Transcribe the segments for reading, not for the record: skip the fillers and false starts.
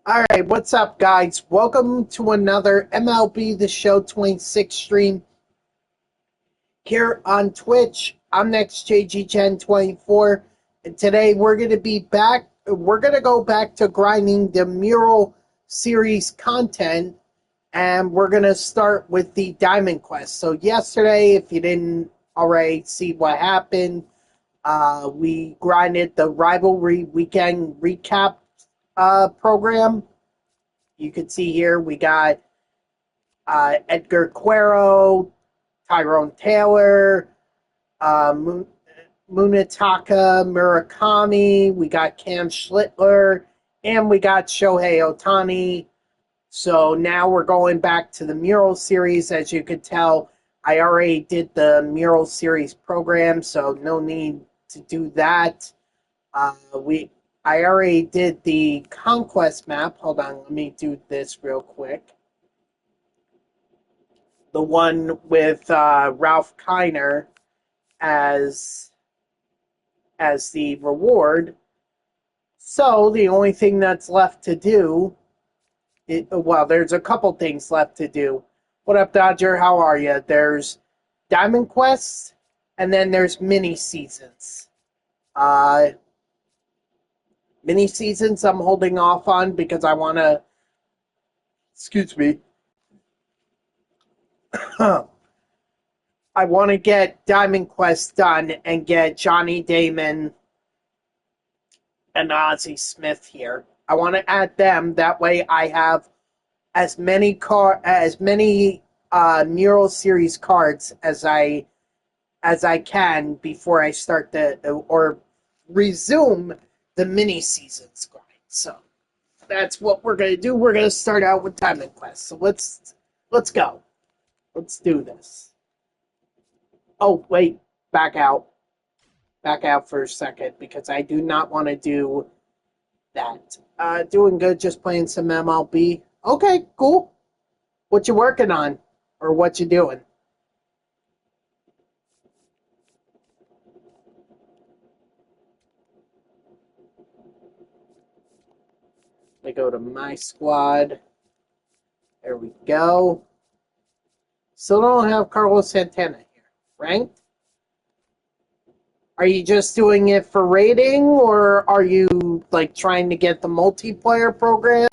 Alright, what's up, guys? Welcome to another MLB The Show 26 stream here on Twitch. I'm NextJGGen24, and today we're going to be back. We're going to go back to grinding the Mural Series content, and we're going to start with the Diamond Quest. So, yesterday, if you didn't already see what happened, we grinded the Rivalry Weekend Recap program. You can see here we got Edgar Cuero, Tyrone Taylor, Munetaka Murakami, we got Cam Schlittler, and we got Shohei Ohtani. So now we're going back to the Mural Series. As you could tell, I already did the Mural Series program, so no need to do that. I already did the Conquest map. Hold on, let me do this real quick. The one with Ralph Kiner as the reward. So the only thing that's left to do, there's a couple things left to do. What up, Dodger? How are you? There's Diamond Quests, and then there's mini seasons. Mini seasons I'm holding off on because I want to, excuse me, I want to get Diamond Quest done and get Johnny Damon and Ozzie Smith here. I want to add them. That way I have as many Mural Series cards as I can before I start or resume the mini seasons grind. So that's what we're gonna do. We're gonna start out with Diamond Quest. So let's go. Let's do this. Oh wait, back out for a second because I do not want to do that. Doing good, just playing some MLB. Okay, cool. What you working on, or what you doing? Let me go to my squad. There we go. Still don't have Carlos Santana here, right? Are you just doing it for rating, or are you like trying to get the multiplayer program?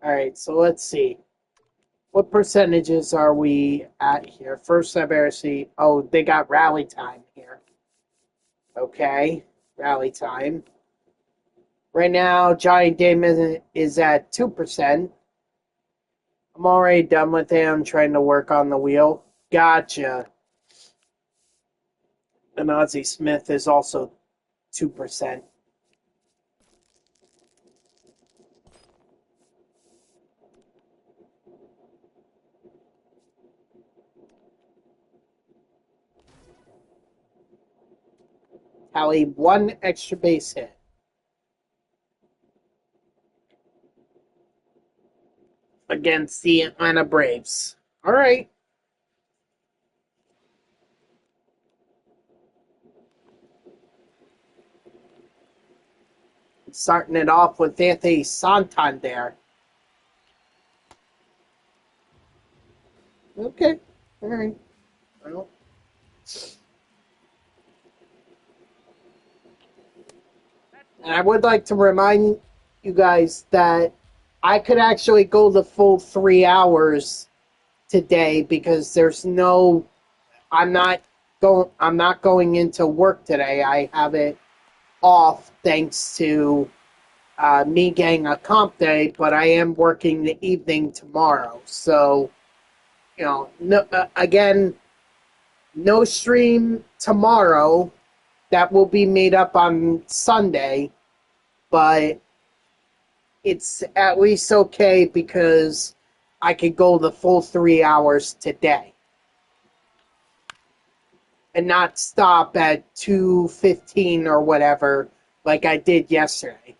All right, so let's see. What percentages are we at here? First, I better see. Oh, they got rally time here. Okay, rally time. Right now, Johnny Damon is at 2%. I'm already done with it. I'm trying to work on the wheel. Gotcha. And Ozzie Smith is also 2%. Tally one extra base hit. Against the Atlanta Braves. All right. Starting it off with Anthony Santander. Okay. All right. Well. And I would like to remind you guys that I could actually go the full 3 hours today because there's no. I'm not going into work today. I have it off thanks to me getting a comp day, but I am working the evening tomorrow. So, again, no stream tomorrow. That will be made up on Sunday, but it's at least okay because I could go the full 3 hours today and not stop at 2:15 or whatever like I did yesterday.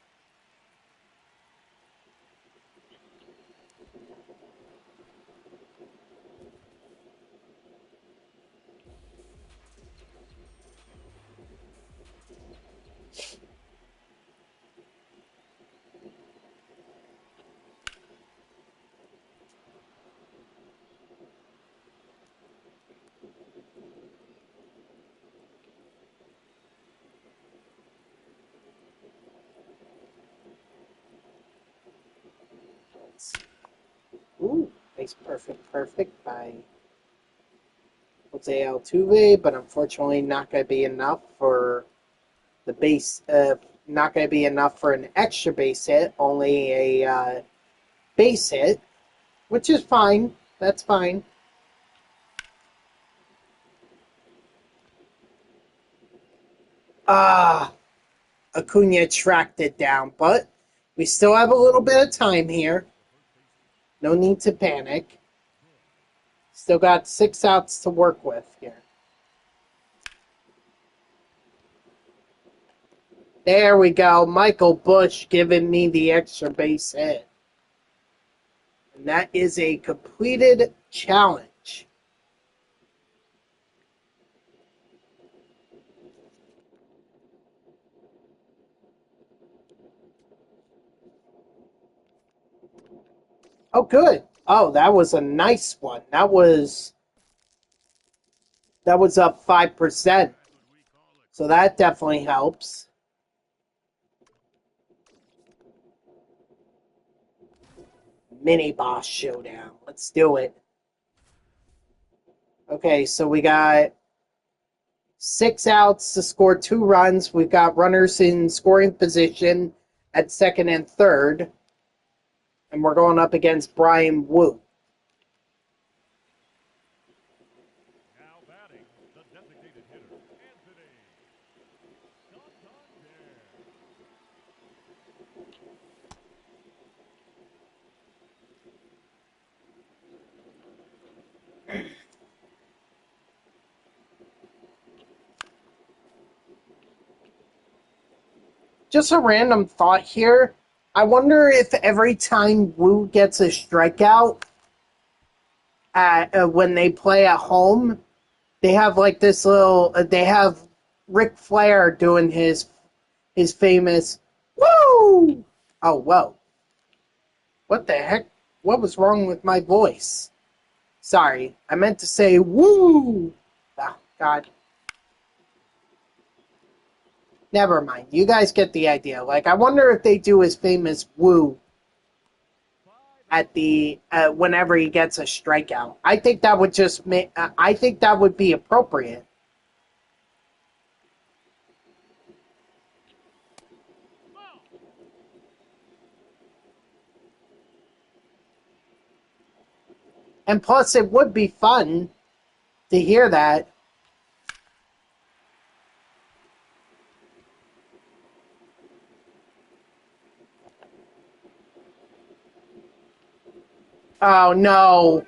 Ooh, nice perfect by Jose Altuve, but unfortunately not going to be enough for the base. Not going to be enough for an extra base hit. Only a base hit, which is fine. That's fine. Ah, Acuna tracked it down, but we still have a little bit of time here. No need to panic. Still got 6 outs to work with here. There we go. Michael Busch giving me the extra base hit. And that is a completed challenge. Oh, good. Oh, that was a nice one. That was up 5%. So that definitely helps. Mini boss showdown. Let's do it. Okay, so we got 6 outs to score 2 runs. We've got runners in scoring position at second and third. And we're going up against Brian Wu. Now batting, the designated hitter, Anthony. Just a random thought here. I wonder if every time Wu gets a strikeout when they play at home, they have like this little. They have Ric Flair doing his famous "woo." Oh whoa! What the heck? What was wrong with my voice? Sorry, I meant to say "woo." Oh, God. Never mind. You guys get the idea. Like, I wonder if they do his famous "woo" at the whenever he gets a strikeout. I think that would just make. I think that would be appropriate. And plus, it would be fun to hear that. Oh no!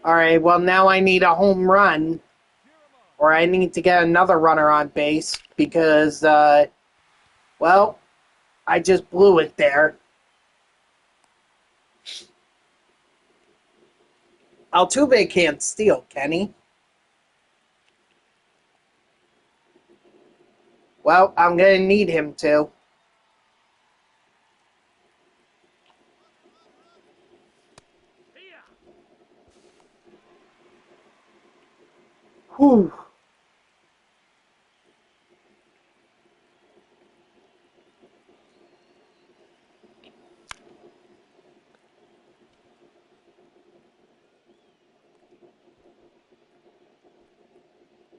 All right. Well, now I need a home run, or I need to get another runner on base because, well, I just blew it there. Altuve can't steal, can he? Well, I'm gonna need him to. Whew.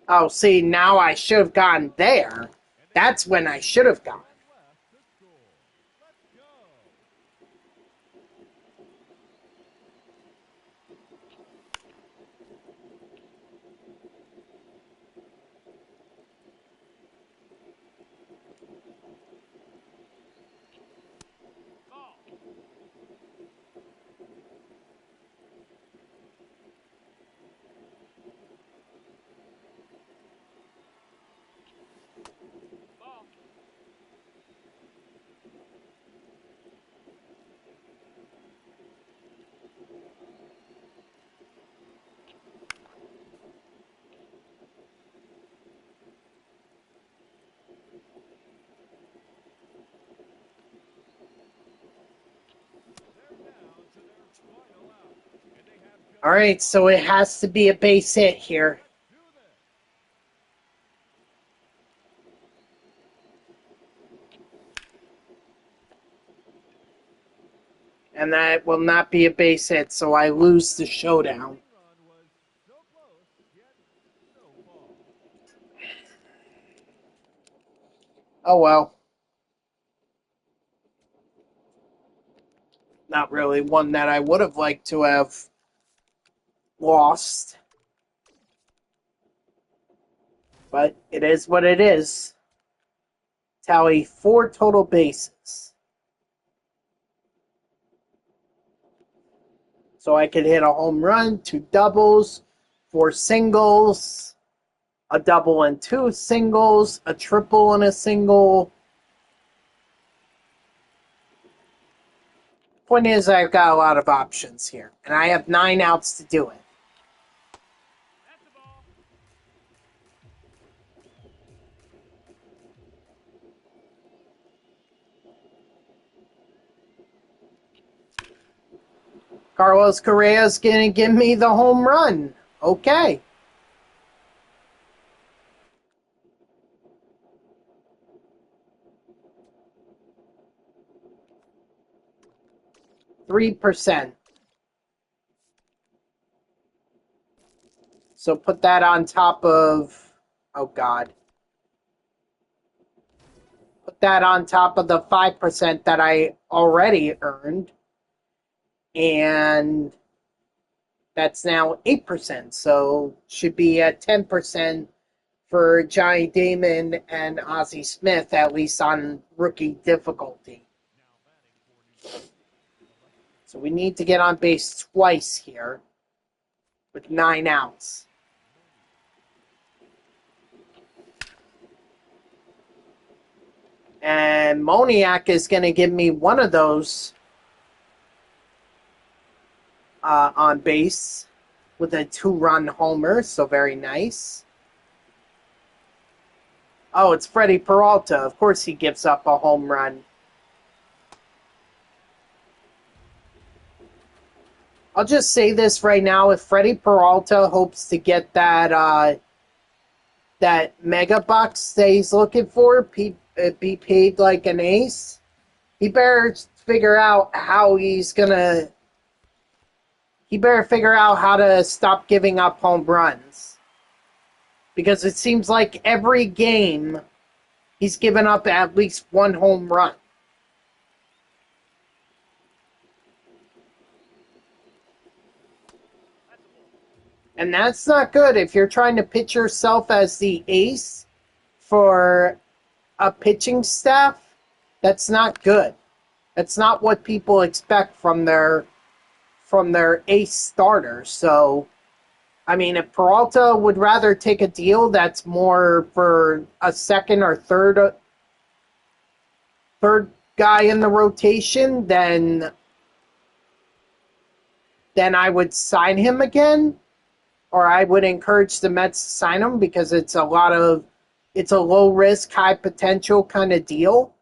Oh, see, now I should have gone there. That's when I should have gone. All right, so it has to be a base hit here. And that will not be a base hit, so I lose the showdown. Oh well. Not really one that I would have liked to have lost. But it is what it is. Tally 4 total bases. So I could hit a home run, 2 doubles, 4 singles, a double and 2 singles, a triple and a single. Point is, I've got a lot of options here, and I have 9 outs to do it. 'Carlos Correa's going to give me the home run. Okay. %. So put that on top of, oh God. Put that on top of the 5% that I already earned. And that's now 8%. So should be at 10% for Johnny Damon and Ozzie Smith, at least on rookie difficulty. So we need to get on base twice here with 9 outs. And Moniak is going to give me one of those on base with a 2-run homer, so very nice. Oh, it's Freddie Peralta. Of course he gives up a home run. I'll just say this right now. If Freddie Peralta hopes to get that that mega bucks that he's looking for, be paid like an ace, he better figure out how he's gonna. He better figure out how to stop giving up home runs, because it seems like every game he's given up at least 1 home run. And that's not good if you're trying to pitch yourself as the ace for a pitching staff. That's not good. That's not what people expect from their ace starters. So, I mean, if Peralta would rather take a deal that's more for a second or third guy in the rotation, then I would sign him again. Or I would encourage the Mets to sign him, because it's a low risk, high potential kind of deal.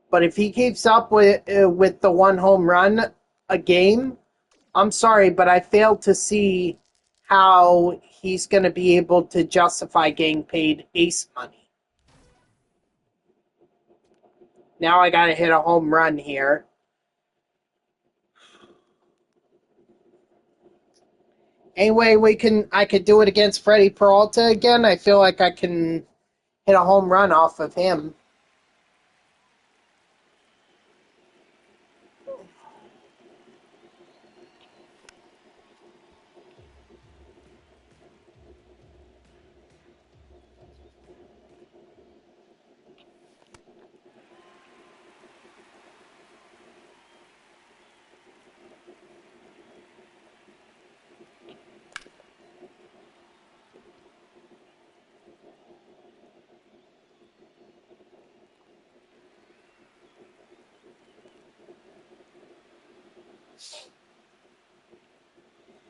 But if he keeps up with the 1 home run a game, I'm sorry, but I fail to see how he's going to be able to justify getting paid ace money. Now I got to hit a home run here. Anyway, I could do it against Freddie Peralta again. I feel like I can hit a home run off of him.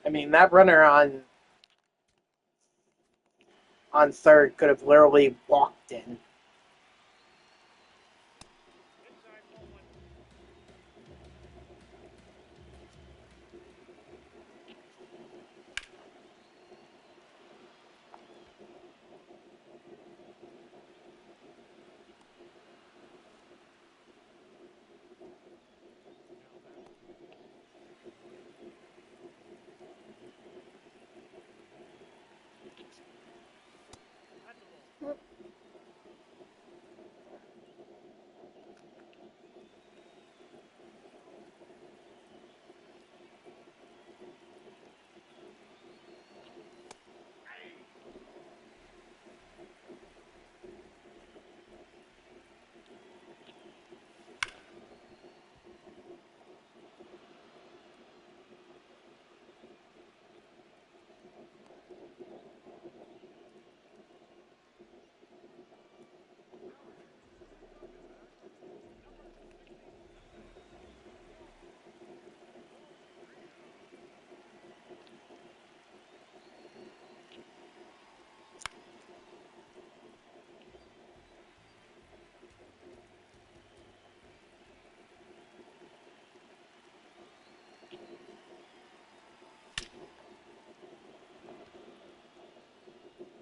I mean, that runner on third could have literally walked in.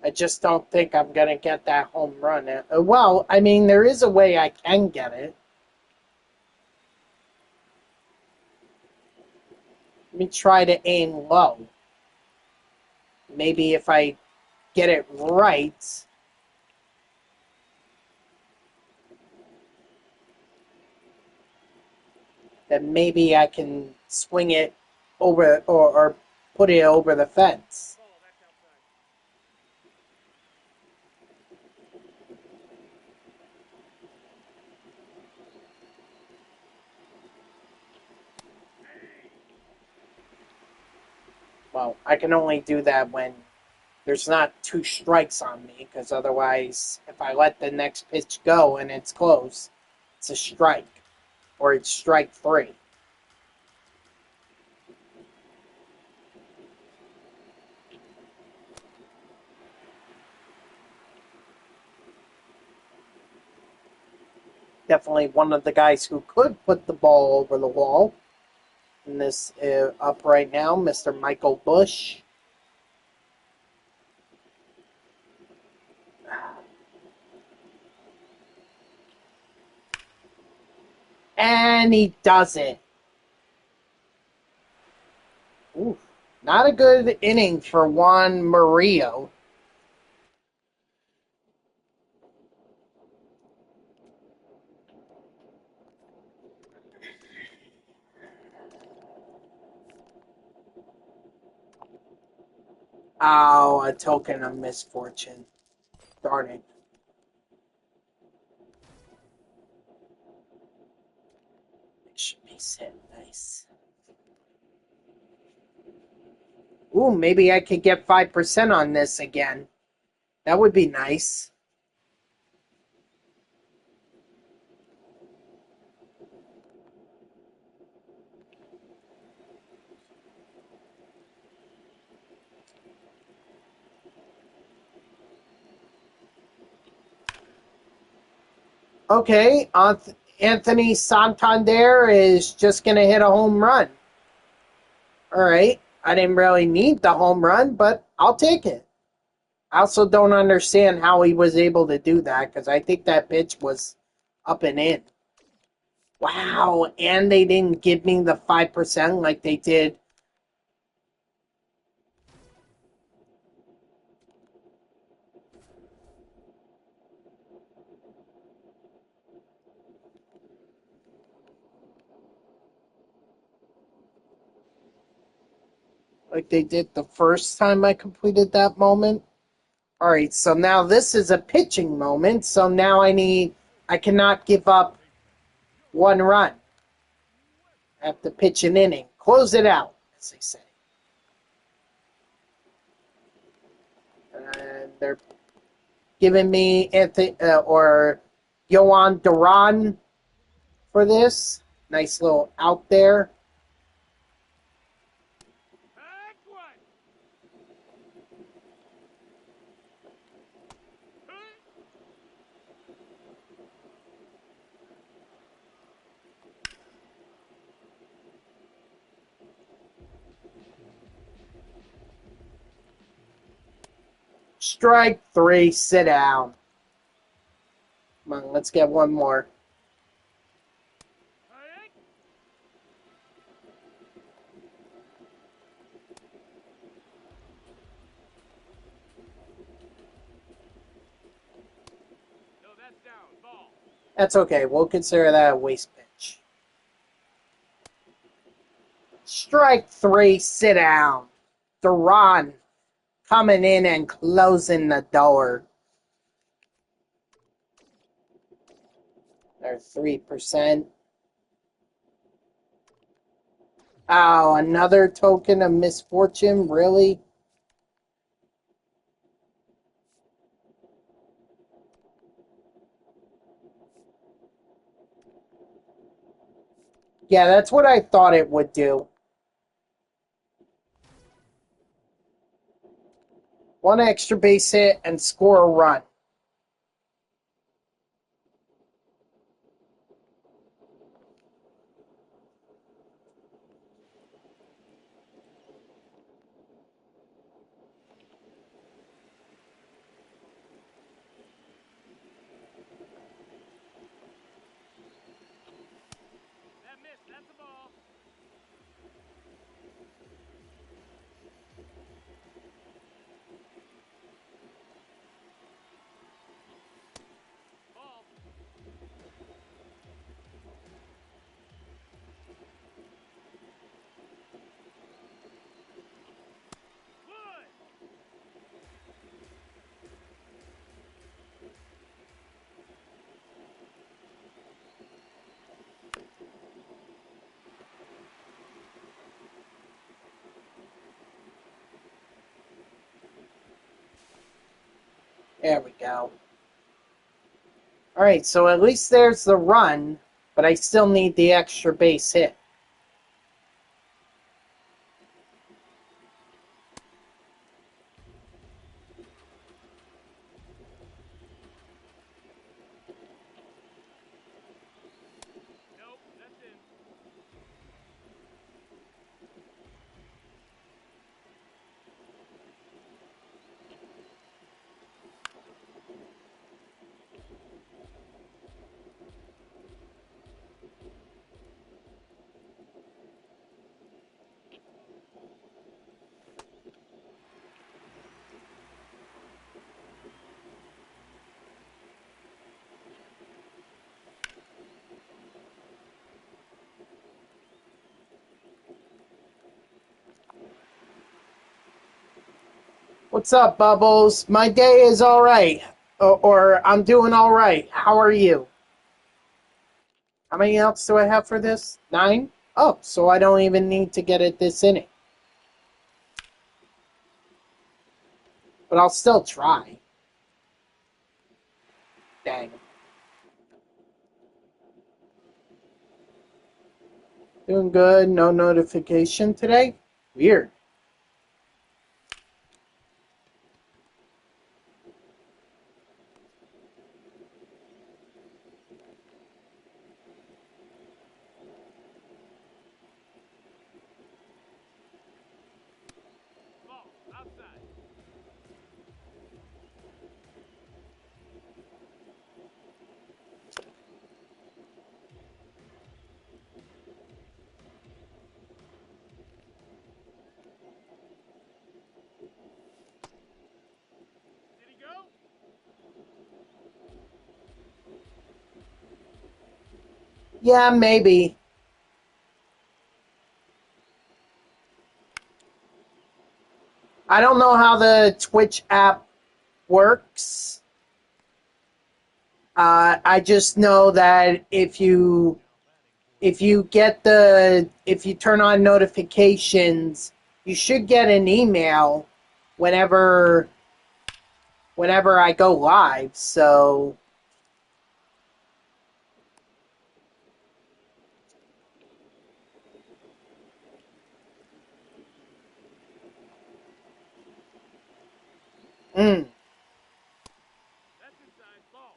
I just don't think I'm going to get that home run. Well, I mean, there is a way I can get it. Let me try to aim low. Maybe if I get it right, then maybe I can swing it over or put it over the fence. Well, I can only do that when there's not two strikes on me, because otherwise, if I let the next pitch go and it's close, it's a strike, or it's strike three. Definitely one of the guys who could put the ball over the wall. And this up right now, Mr. Michael Bush. And he does it. Ooh, not a good inning for Juan Murillo. Oh, a token of misfortune. Darn it. It should be set. Nice. Ooh, maybe I could get 5% on this again. That would be nice. Okay, Anthony Santander is just going to hit a home run. All right. I didn't really need the home run, but I'll take it. I also don't understand how he was able to do that, because I think that pitch was up and in. Wow. And they didn't give me the 5% like they did. Like they did the first time I completed that moment. All right, so now this is a pitching moment. So now I cannot give up one run. I have to pitch an inning. Close it out, as they say. And they're giving me Anthony or Yohan Duran for this. Nice little out there. Strike three, sit down. Come on, let's get one more. That's okay. We'll consider that a waste pitch. Strike three, sit down. Duran coming in and closing the door. They're 3%. Oh, another token of misfortune? Really? Yeah, that's what I thought it would do. One extra base hit and score a run. That missed. That's a ball. Ball. Good. There we go. Alright, so at least there's the run, but I still need the extra base hit. Nope. That's in. What's up, Bubbles? My day is alright. Or I'm doing alright. How are you? How many outs do I have for this? 9? Oh, so I don't even need to get it this inning. But I'll still try. Dang. Doing good. No notification today? Weird. Ball. Outside. Did he go? Yeah, maybe. I don't know how the Twitch app works. I just know that if you turn on notifications, you should get an email whenever I go live. So mm, That's inside. Ball.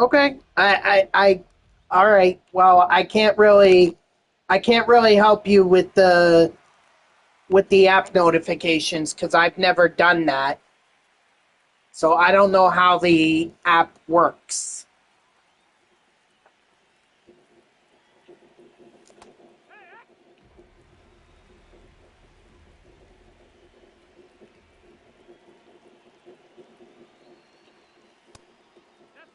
okay. All right. Well, I can't really help you with the app notifications because I've never done that. So I don't know how the app works. That's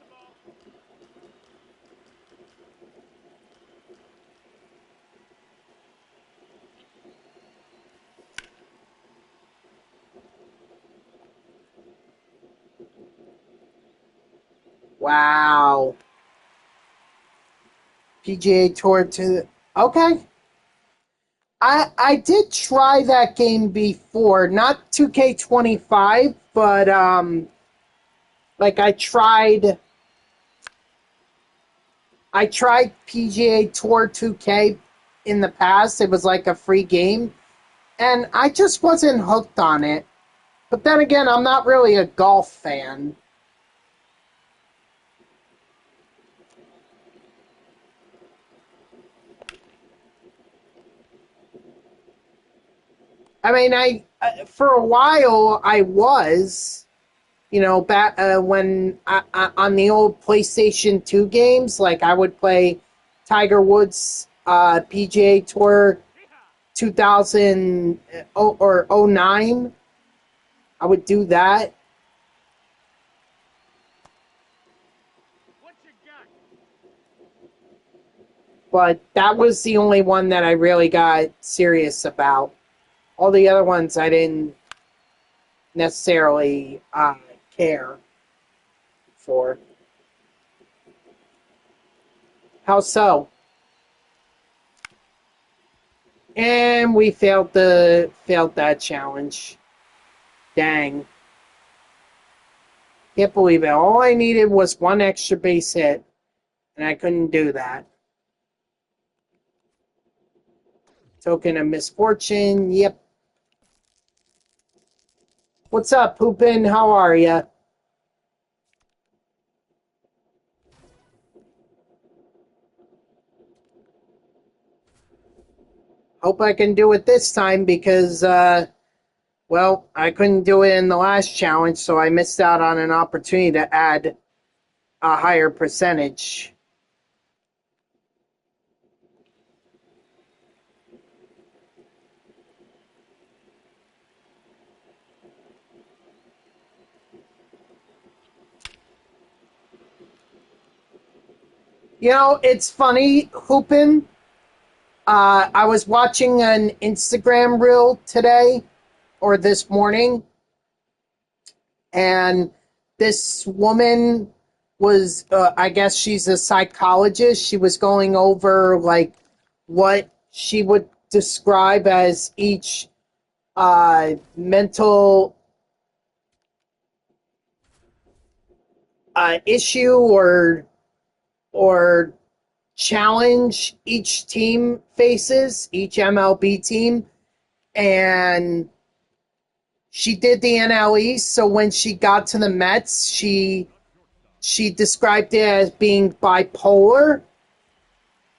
Wow. PGA Tour to okay. I did try that game before, not 2K25, but like I tried PGA Tour 2K in the past. It was like a free game, and I just wasn't hooked on it. But then again, I'm not really a golf fan. I mean, for a while I was, back when on the old PlayStation 2 games, like I would play Tiger Woods PGA Tour 2000 or '09. I would do that, What you got? but that was the only one that I really got serious about. All the other ones I didn't necessarily care for. How so? And we failed that challenge. Dang. Can't believe it. All I needed was one extra base hit, and I couldn't do that. Token of misfortune. Yep. What's up, Poopin? How are ya? Hope I can do it this time because, well, I couldn't do it in the last challenge, so I missed out on an opportunity to add a higher percentage. It's funny, Hoopin. I was watching an Instagram reel today or this morning, and this woman was, I guess she's a psychologist. She was going over like what she would describe as each mental issue or challenge each team faces, each MLB team, and she did the NL East. So when she got to the Mets, she described it as being bipolar,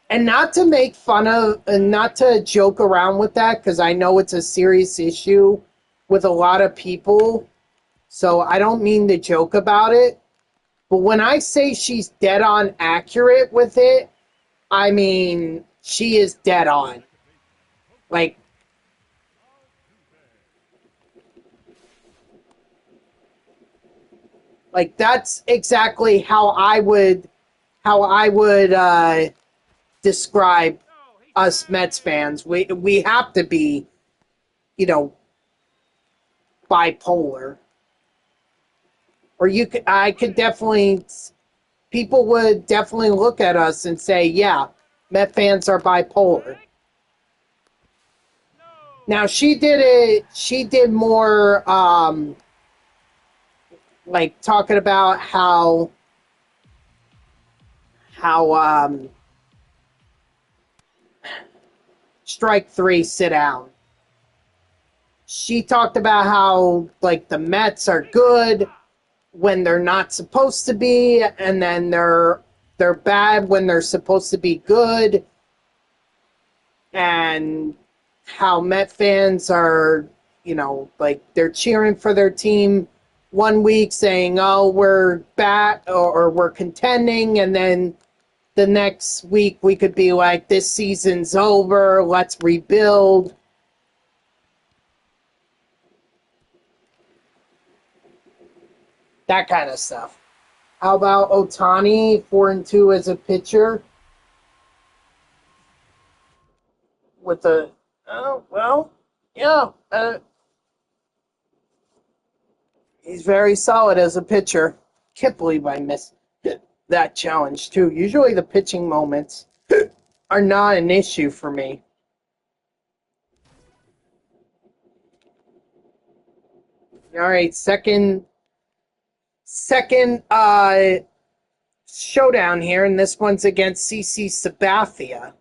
and not to make fun of and not to joke around with that because I know it's a serious issue with a lot of people. So I don't mean to joke about it. But when I say she's dead on accurate with it, I mean she is dead on. Like that's exactly how I would describe No, he us Mets fans. We have to be, you know, bipolar. Or I could definitely, people would definitely look at us and say, yeah, Met fans are bipolar. No. Now she did more, like talking about how strike three, sit down. She talked about how like the Mets are good when they're not supposed to be, and then they're bad when they're supposed to be good, and how Met fans are, like they're cheering for their team one week saying, "Oh, we're back," or "We're contending," and then the next week we could be like, "This season's over. Let's rebuild." That kind of stuff. How about Otani 4-2 as a pitcher with a oh well, yeah, he's very solid as a pitcher. Can't believe I missed. that challenge too. Usually the pitching moments are not an issue for me. All right, second showdown here, and this one's against CC Sabathia.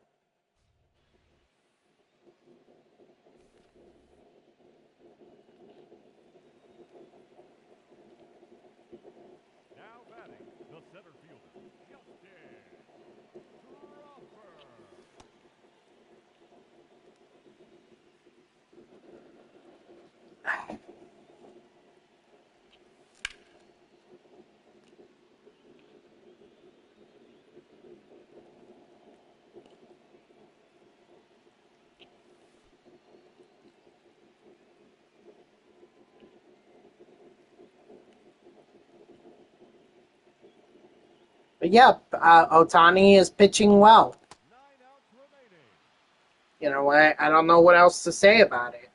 Now batting, the center fielder, Justin Crawford. But yeah, Otani is pitching well. 9 outs remaining. You know, I don't know what else to say about it.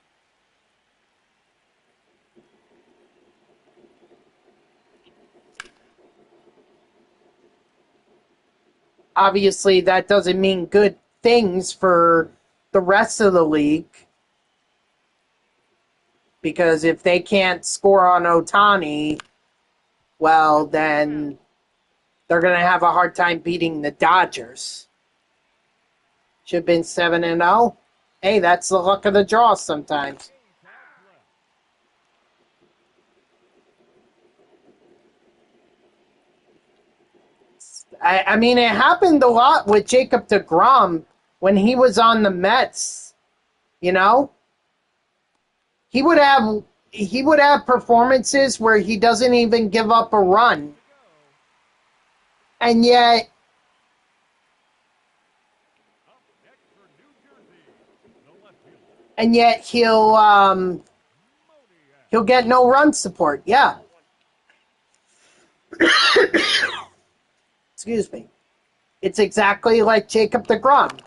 Obviously, that doesn't mean good things for the rest of the league. Because if they can't score on Otani, well, then they're going to have a hard time beating the Dodgers. Should have been 7-0. Hey, that's the luck of the draw sometimes. 8 outs left. I mean, it happened a lot with Jacob deGrom when he was on the Mets. You know, he would have performances where he doesn't even give up a run, and yet Up next for New Jersey, the left fielder, and yet Moniak. he'll get no run support. Yeah. Excuse me. It's exactly like Jacob deGrom.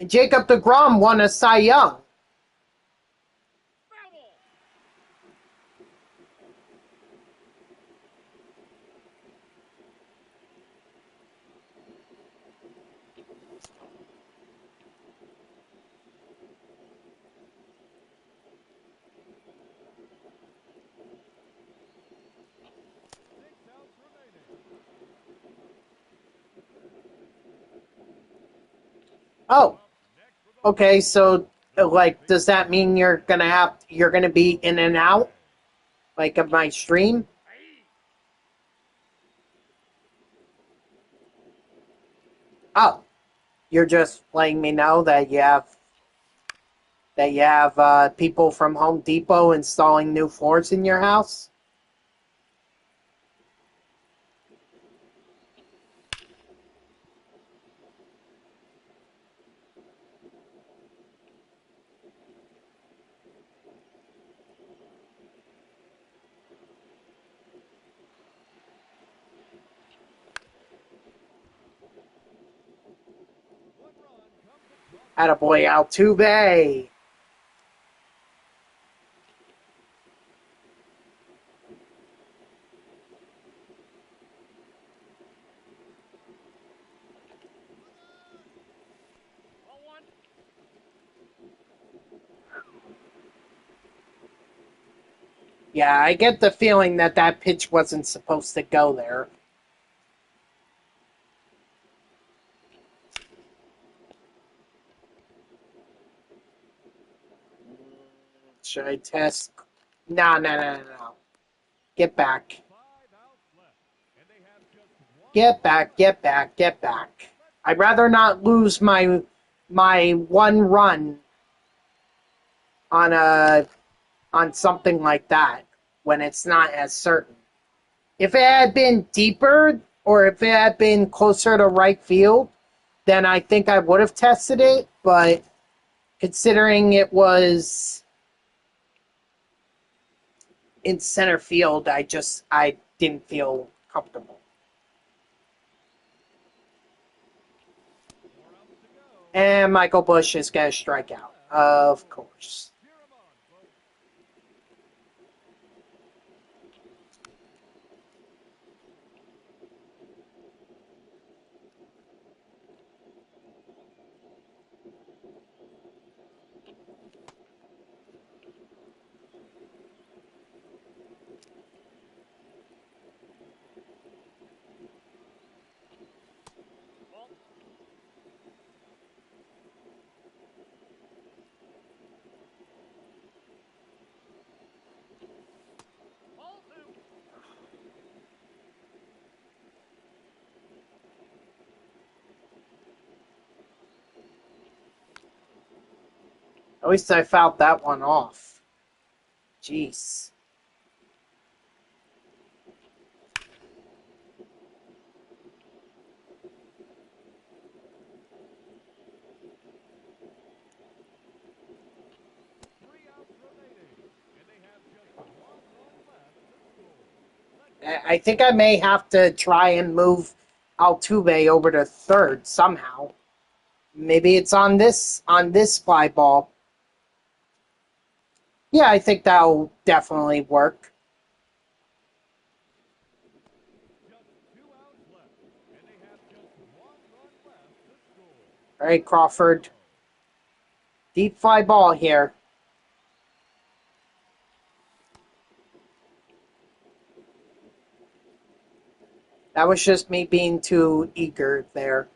And Jacob deGrom won a Cy Young. Foul. Six outs remaining. Oh, Up next for the okay. So, like, does that mean you're gonna be in and out, like, of my stream? Oh, you're just letting me know that you have people from Home Depot installing new floors in your house? one run comes across. Attaboy, Altuve. Ball one. Yeah, I get the feeling that pitch wasn't supposed to go there. Should I test? No, no, no, no, no. Get back. 5 outs left, and they have just one. Get back, get back, get back. I'd rather not lose my one run on something like that when it's not as certain. If it had been deeper or if it had been closer to right field, then I think I would have tested it, but considering it was in center field, I didn't feel comfortable. 4 outs to go. And Michael Bush is going to strike out, of course. Cheer him on, folks. At least I fouled that one off. Jeez. I think I may have to try and move Altuve over to third somehow. Maybe it's on this fly ball. Yeah, I think that'll definitely work. All right, Crawford. Deep fly ball here. That was just me being too eager there.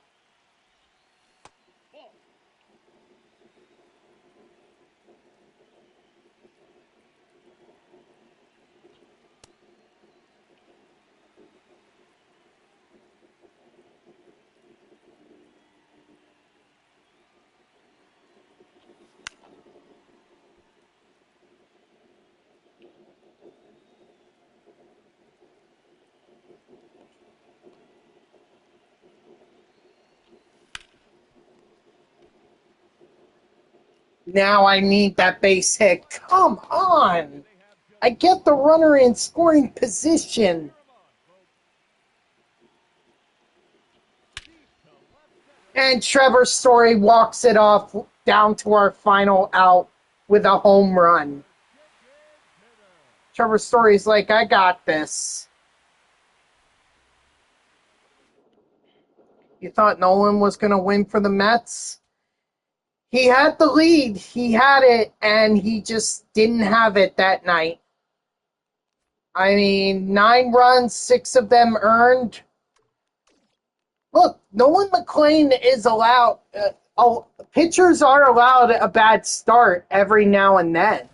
Now I need that base hit. Come on! I get the runner in scoring position. And Trevor Story walks it off down to our final out with a home run. Trevor Story's like, I got this. You thought Nolan was going to win for the Mets? He had the lead. He had it, and he just didn't have it that night. I mean, 9 runs, 6 of them earned. Look, Nolan McLean is allowed. Pitchers are allowed a bad start every now and then.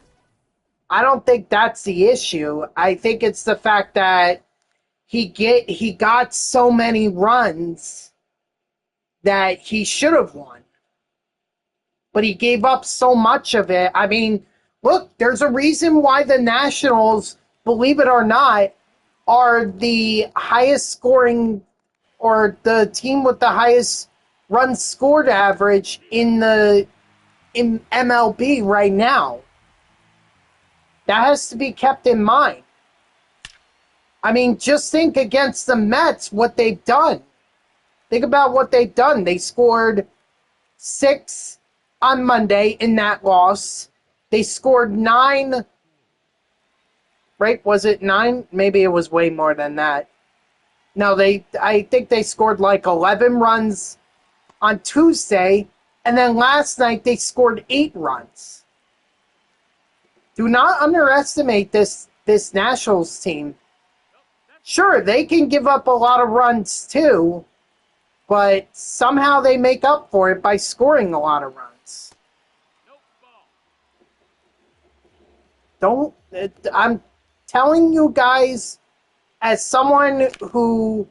I don't think that's the issue. I think it's the fact that he got so many runs that he should have won. But he gave up so much of it. I mean, look, there's a reason why the Nationals, believe it or not, are the highest scoring or the team with the highest runs scored average in MLB right now. That has to be kept in mind. I mean, just think against the Mets what they've done. Think about what they've done. They scored 6 on Monday in that loss. They scored 9. Right? Was it 9? Maybe it was way more than that. No, I think they scored like 11 runs on Tuesday, and then last night they scored 8 runs. Do not underestimate this Nationals team. Sure, they can give up a lot of runs too, but somehow they make up for it by scoring a lot of runs. I'm telling you guys, as someone who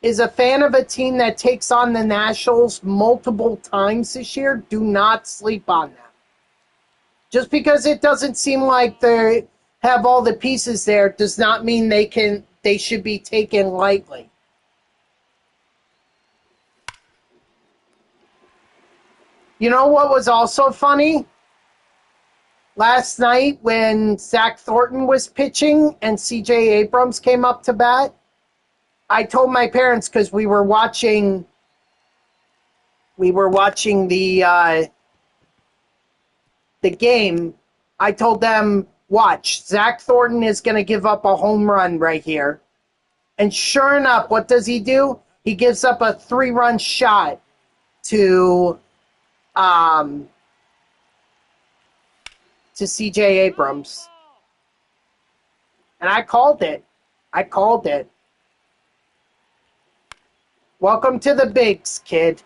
is a fan of a team that takes on the Nationals multiple times this year, do not sleep on them. Just because it doesn't seem like they have all the pieces there does not mean they should be taken lightly. You know what was also funny? Last night when Zach Thornton was pitching and C.J. Abrams came up to bat, I told my parents, because we were watching the game, I told them, watch, Zach Thornton is going to give up a home run right here. And sure enough, what does he do? He gives up a 3-run shot to C.J. Abrams. And I called it. Welcome to the bigs, kid.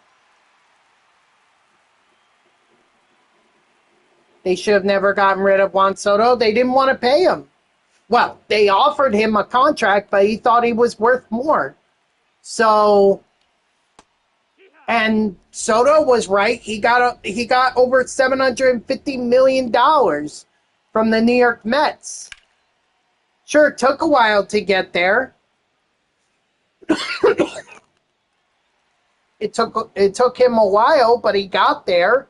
They should have never gotten rid of Juan Soto. They didn't want to pay him. Well, they offered him a contract, but he thought he was worth more. So, And Soto was right. He got over $750 million from the New York Mets. Sure, it took a while to get there. It took him a while, but he got there.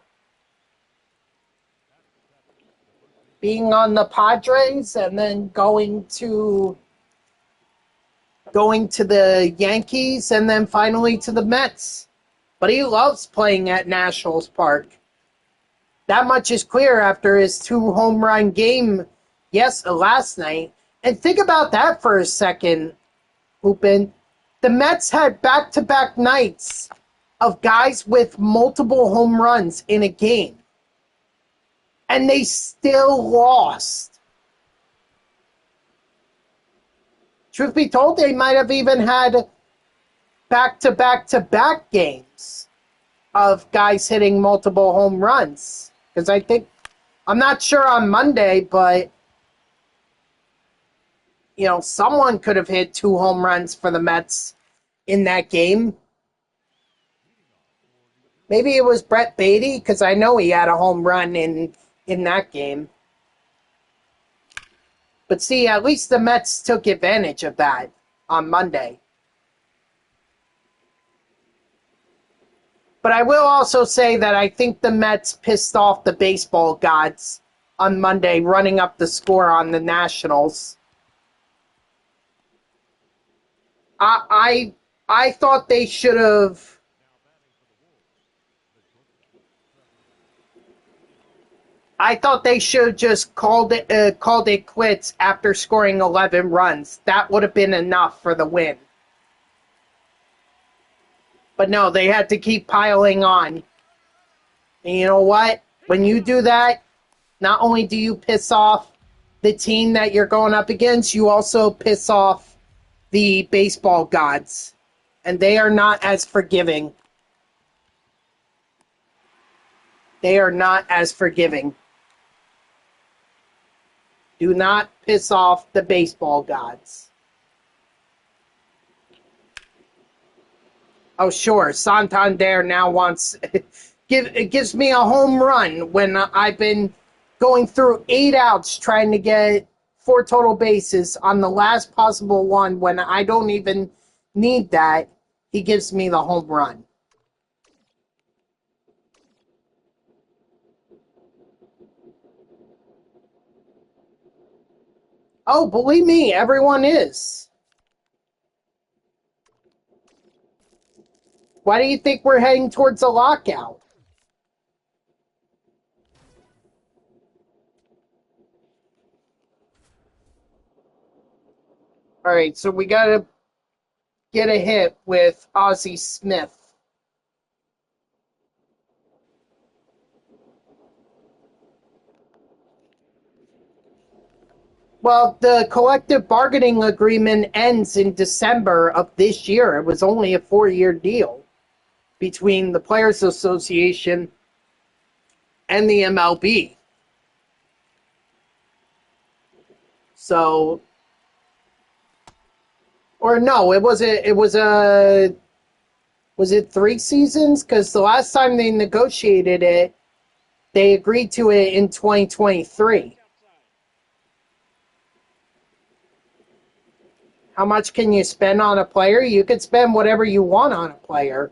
Being on the Padres and then going to the Yankees and then finally to the Mets. But he loves playing at Nationals Park. That much is clear after his 2-home run game last night. And think about that for a second, Hoopin. The Mets had back-to-back nights of guys with multiple home runs in a game. And they still lost. Truth be told, they might have even had back-to-back-to-back games of guys hitting multiple home runs. Because I'm not sure on Monday, but, someone could have hit 2 home runs for the Mets in that game. Maybe it was Brett Beatty, because I know he had a home run in that game. But see, at least the Mets took advantage of that on Monday. But I will also say that I think the Mets pissed off the baseball gods on Monday, running up the score on the Nationals. I thought they should have. I thought they should have just called it quits after scoring 11 runs. That would have been enough for the win. But no, they had to keep piling on. And you know what? When you do that, not only do you piss off the team that you're going up against, you also piss off the baseball gods. And they are not as forgiving. They are not as forgiving. Do not piss off the baseball gods. Oh, sure. Santander now gives me a home run when I've been going through 8 outs trying to get 4 total bases on the last possible one when I don't even need that. He gives me the home run. Oh, believe me, everyone is. Why do you think we're heading towards a lockout? All right, so we got to get a hit with Ozzie Smith. Well, the collective bargaining agreement ends in December of this year. It was only a 4-year deal between the Players Association and the MLB. So, or no, was it 3 seasons? Because the last time they negotiated it, they agreed to it in 2023. How much can you spend on a player? You could spend whatever you want on a player.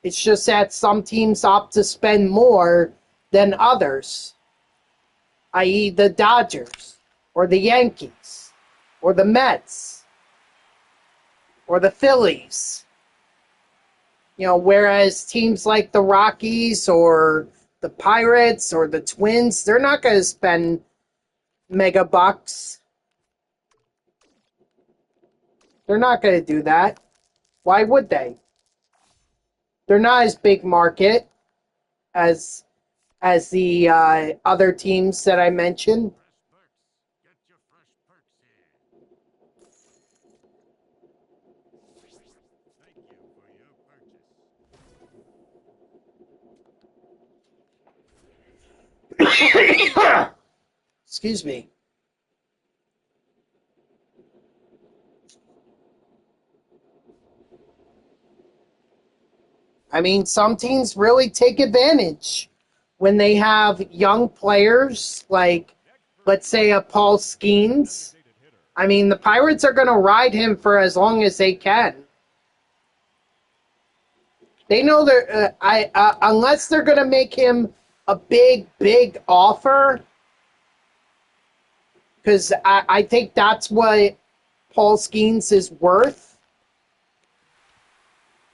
It's just that some teams opt to spend more than others, i.e. the Dodgers, or the Yankees, or the Mets, or the Phillies. Whereas teams like the Rockies or the Pirates or the Twins, they're not going to spend mega bucks. They're not going to do that. Why would they? They're not as big market as the other teams that I mentioned. Excuse me. I mean, some teams really take advantage when they have young players like, let's say, a Paul Skeens. I mean, the Pirates are going to ride him for as long as they can. They know they're unless they're going to make him a big offer, because I think that's what Paul Skeens is worth.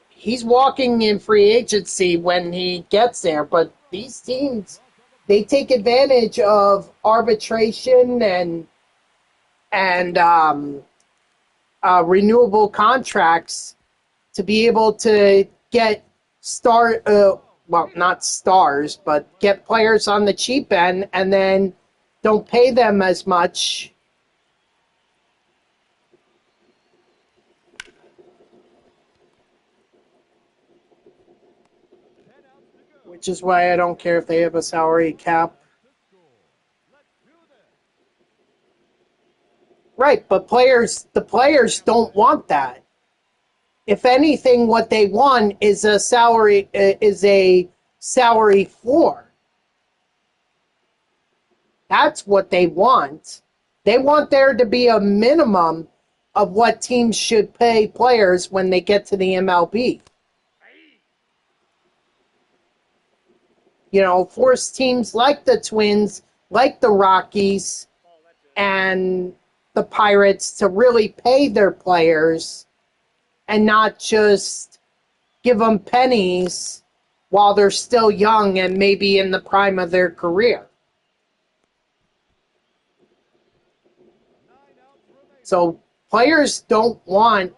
He's walking in free agency when he gets there, but these teams, they take advantage of arbitration and renewable contracts to be able to get not stars, but get players on the cheap end, and then don't pay them as much. Which is why I don't care if they have a salary cap. Right, but the players don't want that. If anything, what they want is a salary floor. That's what they want. They want there to be a minimum of what teams should pay players when they get to the MLB. You know, force teams like the Twins, like the Rockies, and the Pirates to really pay their players and not just give them pennies while they're still young and maybe in the prime of their career. So players don't want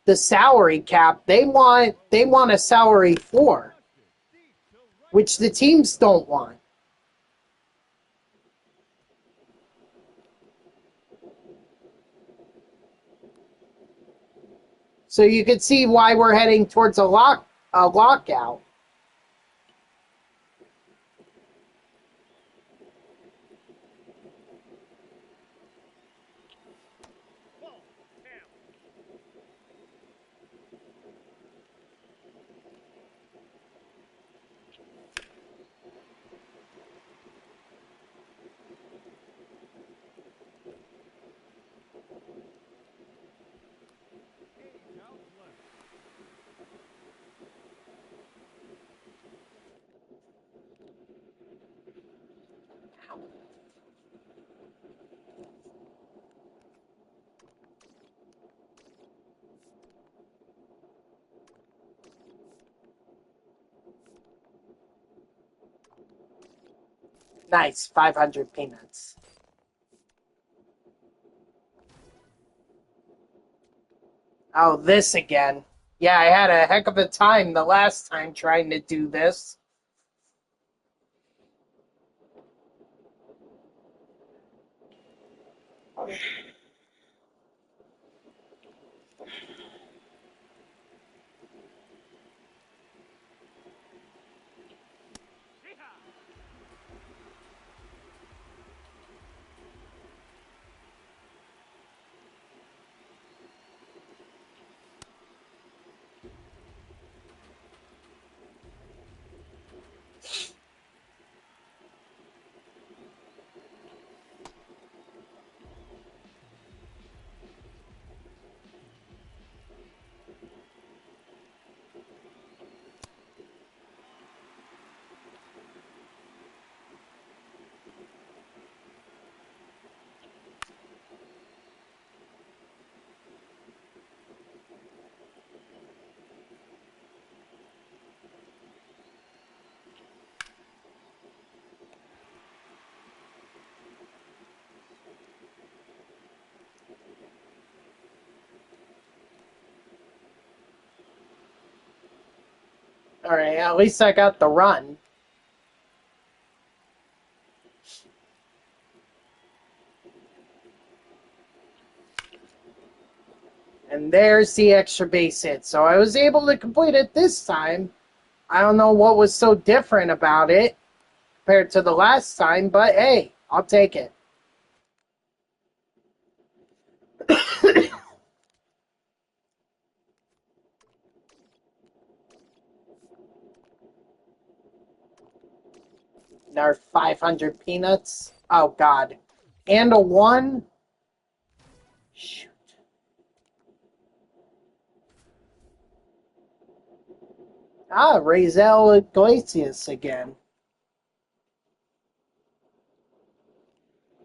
the salary cap. They want a salary floor, which the teams don't want. So you can see why we're heading towards a lockout. Nice, 500 peanuts. Oh, this again. Yeah, I had a heck of a time the last time trying to do this. All right, at least I got the run. And there's the extra base hit. So I was able to complete it this time. I don't know what was so different about it compared to the last time, but hey, I'll take it. Another 500 peanuts. Oh, God. And a 1? Shoot. Ah, Razel Iglesias again.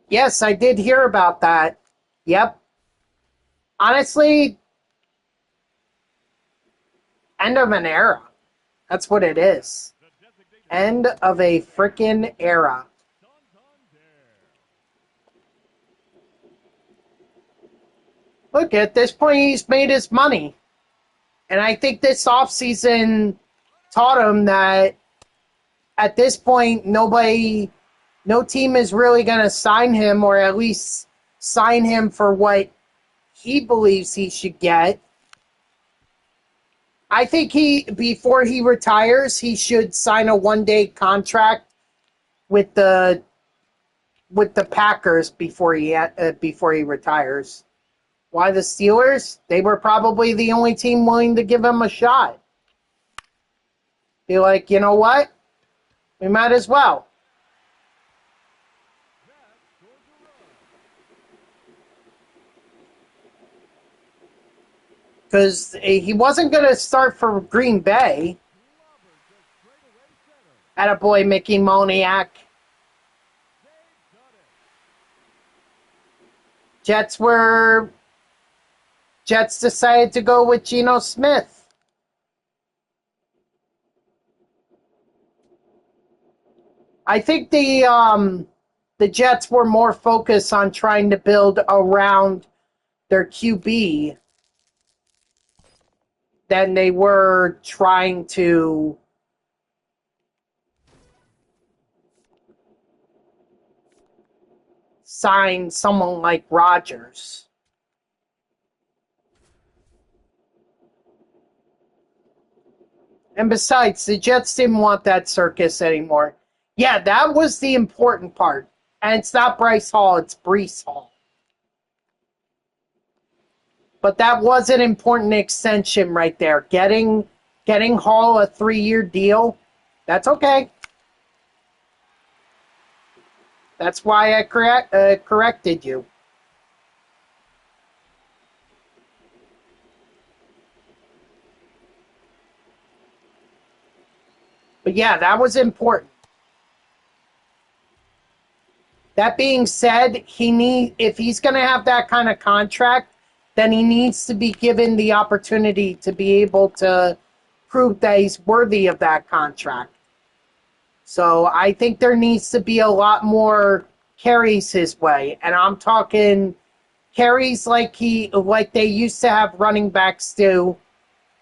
Yes, I did hear about that. Yep. Honestly, end of an era. That's what it is. End of a freaking era. Look, at this point, he's made his money. And I think this offseason taught him that at this point, no team is really going to sign him, or at least sign him for what he believes he should get. I think before he retires, he should sign a one-day contract with the Packers before he retires. Why the Steelers? They were probably the only team willing to give him a shot. Be like, you know what? We might as well. Because he wasn't going to start for Green Bay. Attaboy, Mickey Moniak. Jets decided to go with Geno Smith. I think the Jets were more focused on trying to build around their QB than they were trying to sign someone like Rodgers. And besides, the Jets didn't want that circus anymore. Yeah, that was the important part. And it's not Bryce Hall, it's Breece Hall. But that was an important extension right there. Getting Hall a 3-year deal, that's okay. That's why I corrected you. But yeah, that was important. That being said, if he's going to have that kind of contract, then he needs to be given the opportunity to be able to prove that he's worthy of that contract. So I think there needs to be a lot more carries his way, and I'm talking carries like they used to have running backs do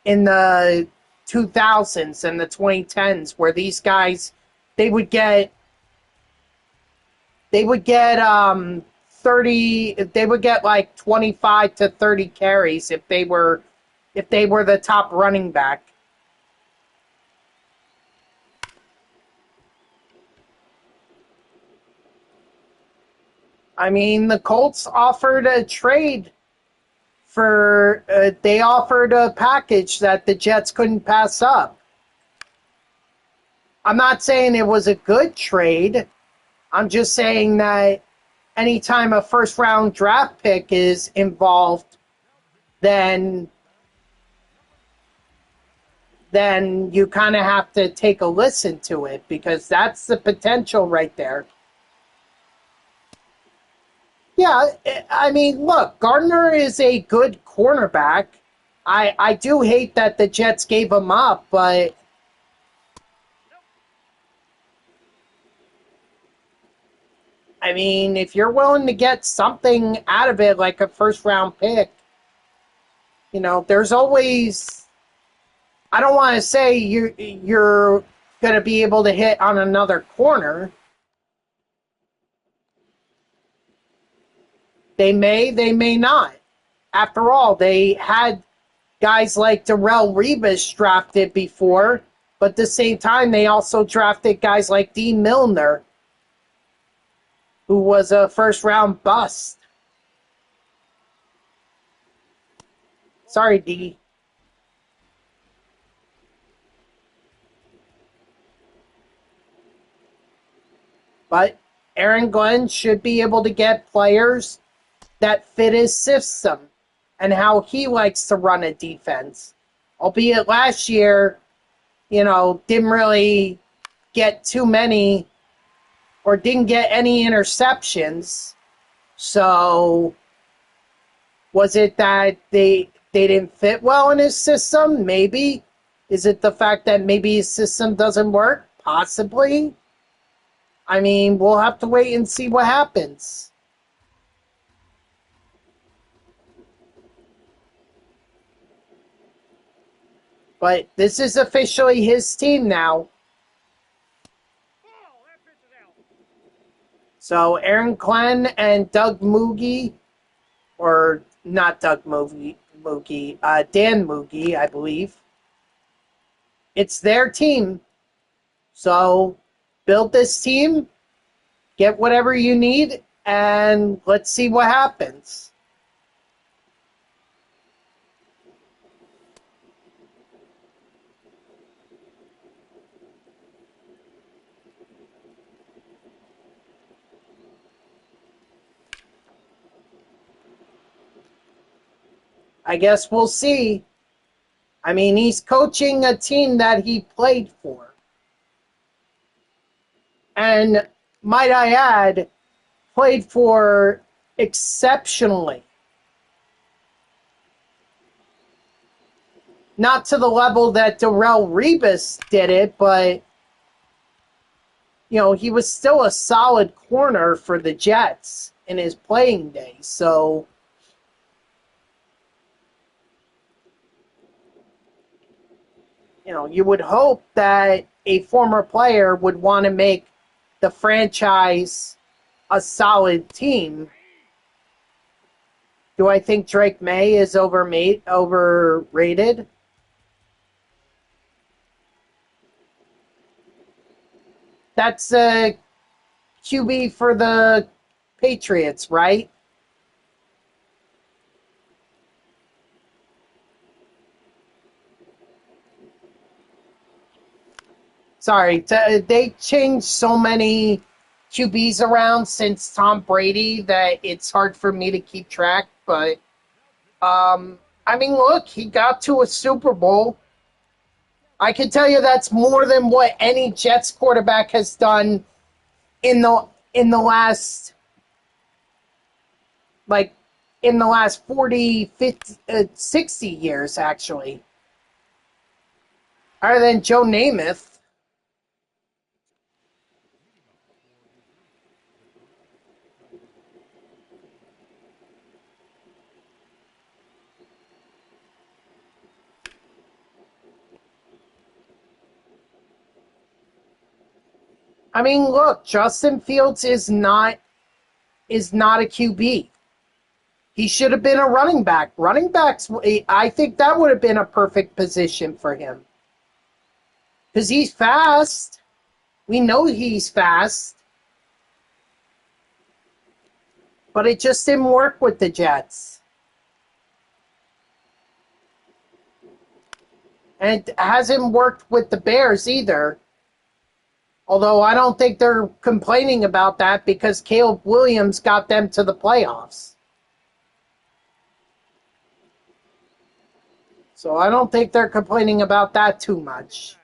in the 2000s and the 2010s, where these guys they would get 30, they would get like 25 to 30 carries if they were the top running back. I mean, the Colts offered a trade they offered a package that the Jets couldn't pass up. I'm not saying it was a good trade. I'm just saying that anytime a first-round draft pick is involved, then you kind of have to take a listen to it, because that's the potential right there. Yeah, I mean, look, Gardner is a good cornerback. I do hate that the Jets gave him up, but I mean, if you're willing to get something out of it, like a first-round pick, there's always. I don't want to say you're going to be able to hit on another corner. They may not. After all, they had guys like Darrelle Revis drafted before, but at the same time, they also drafted guys like D. Milner, who was a first-round bust. Sorry, D. But Aaron Glenn should be able to get players that fit his system and how he likes to run a defense. Albeit last year, didn't really get too many or didn't get any interceptions. So was it that they didn't fit well in his system? Maybe. Is it the fact that maybe his system doesn't work? Possibly. I mean, we'll have to wait and see what happens. But this is officially his team now. So Aaron Glenn and Doug Moogie, or not Doug Moogie, Dan Moogie, I believe. It's their team. So build this team, get whatever you need, and let's see what happens. I guess we'll see. I mean, he's coaching a team that he played for. And might I add, played for exceptionally. Not to the level that Darrelle Revis did it, but, he was still a solid corner for the Jets in his playing days. So, you would hope that a former player would want to make the franchise a solid team. Do I think Drake May is overrated? That's a QB for the Patriots, right? Sorry, they changed so many QBs around since Tom Brady that it's hard for me to keep track. But, I mean, look, he got to a Super Bowl. I can tell you that's more than what any Jets quarterback has done in the last, like, in the last 40, 50, 60 years, actually. Other than Joe Namath. I mean, look, Justin Fields is not a QB. He should have been a running back. Running backs, I think that would have been a perfect position for him. Because he's fast. We know he's fast. But it just didn't work with the Jets. And it hasn't worked with the Bears either. Although I don't think they're complaining about that because Caleb Williams got them to the playoffs. So I don't think they're complaining about that too much.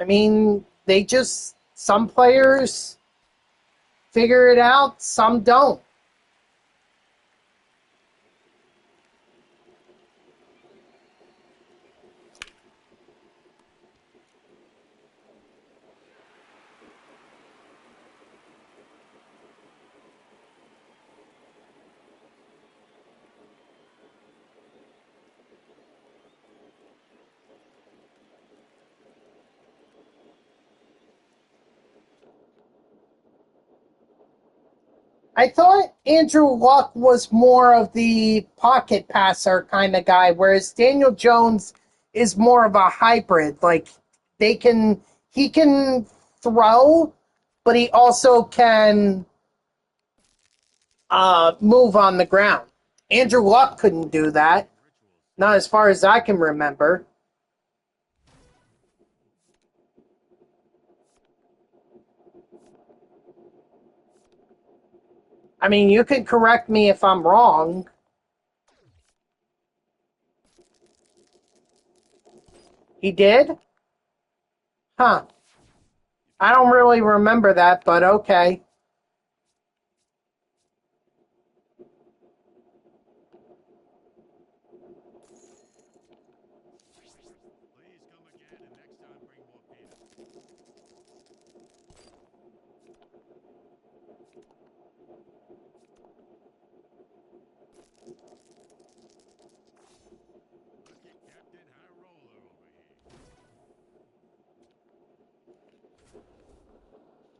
I mean, some players figure it out, some don't. I thought Andrew Luck was more of the pocket passer kind of guy, whereas Daniel Jones is more of a hybrid. Like he can throw, but he also can move on the ground. Andrew Luck couldn't do that, not as far as I can remember. I mean, you can correct me if I'm wrong. He did? Huh. I don't really remember that, but okay. Please come again and next time bring more peanuts. Look at Captain High Roller over here.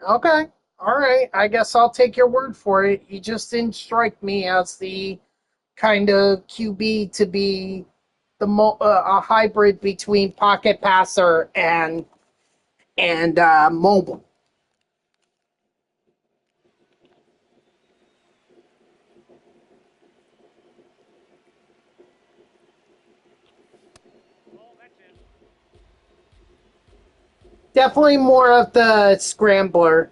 Okay. All right. I guess I'll take your word for it. He just didn't strike me as the kind of QB to be a hybrid between pocket passer and mobile. Oh, that's it. Definitely more of the scrambler.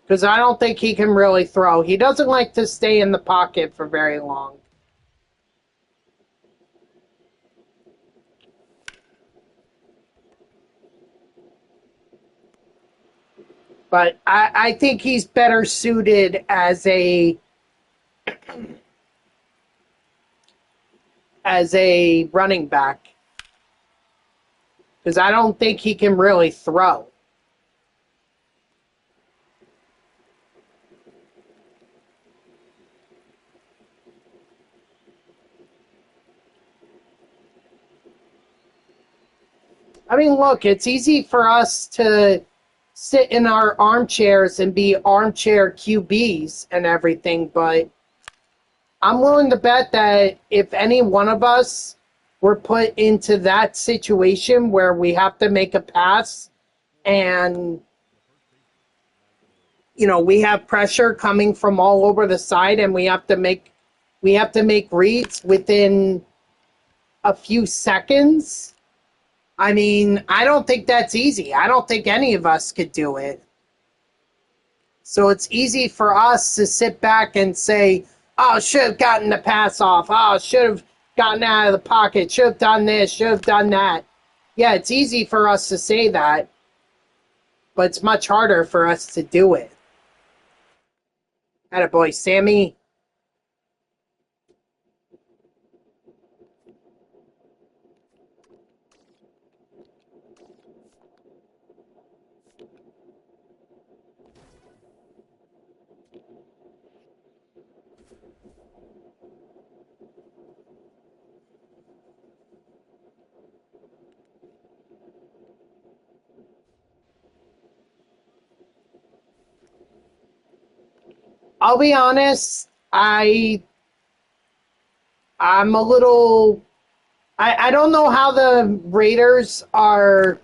Because I don't think he can really throw. He doesn't like to stay in the pocket for very long. But I think he's better suited as a running back. Because I don't think he can really throw. I mean, look, it's easy for us to sit in our armchairs and be armchair QBs and everything, but I'm willing to bet that if any one of us were put into that situation where we have to make a pass and we have pressure coming from all over the side and we have to make reads within a few seconds. I mean, I don't think that's easy. I don't think any of us could do it. So it's easy for us to sit back and say, oh, should have gotten the pass off. Oh, should have gotten out of the pocket. Should have done this. Should have done that. Yeah, it's easy for us to say that, but it's much harder for us to do it. Attaboy, Sammy. I'll be honest, I'm a little I don't know how the Raiders are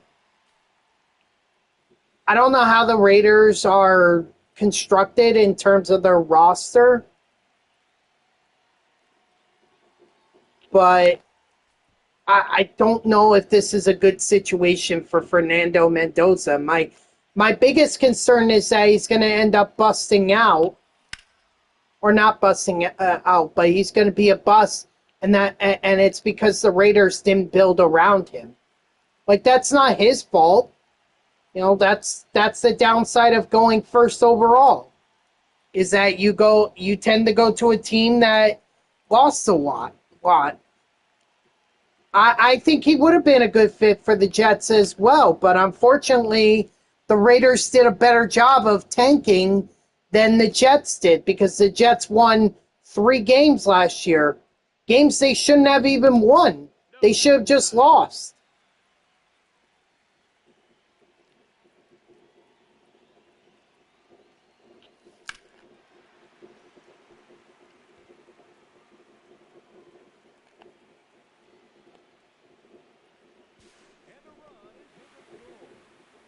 I don't know how the Raiders are constructed in terms of their roster, but I don't know if this is a good situation for Fernando Mendoza. My biggest concern is that he's going to end up busting out, or not busting out, but he's going to be a bust, and it's because the Raiders didn't build around him. Like, that's not his fault. That's the downside of going first overall, is that you tend to go to a team that lost a lot. I think he would have been a good fit for the Jets as well, but unfortunately, the Raiders did a better job of tanking than the Jets did, because the Jets won 3 games last year. Games they shouldn't have even won. They should have just lost.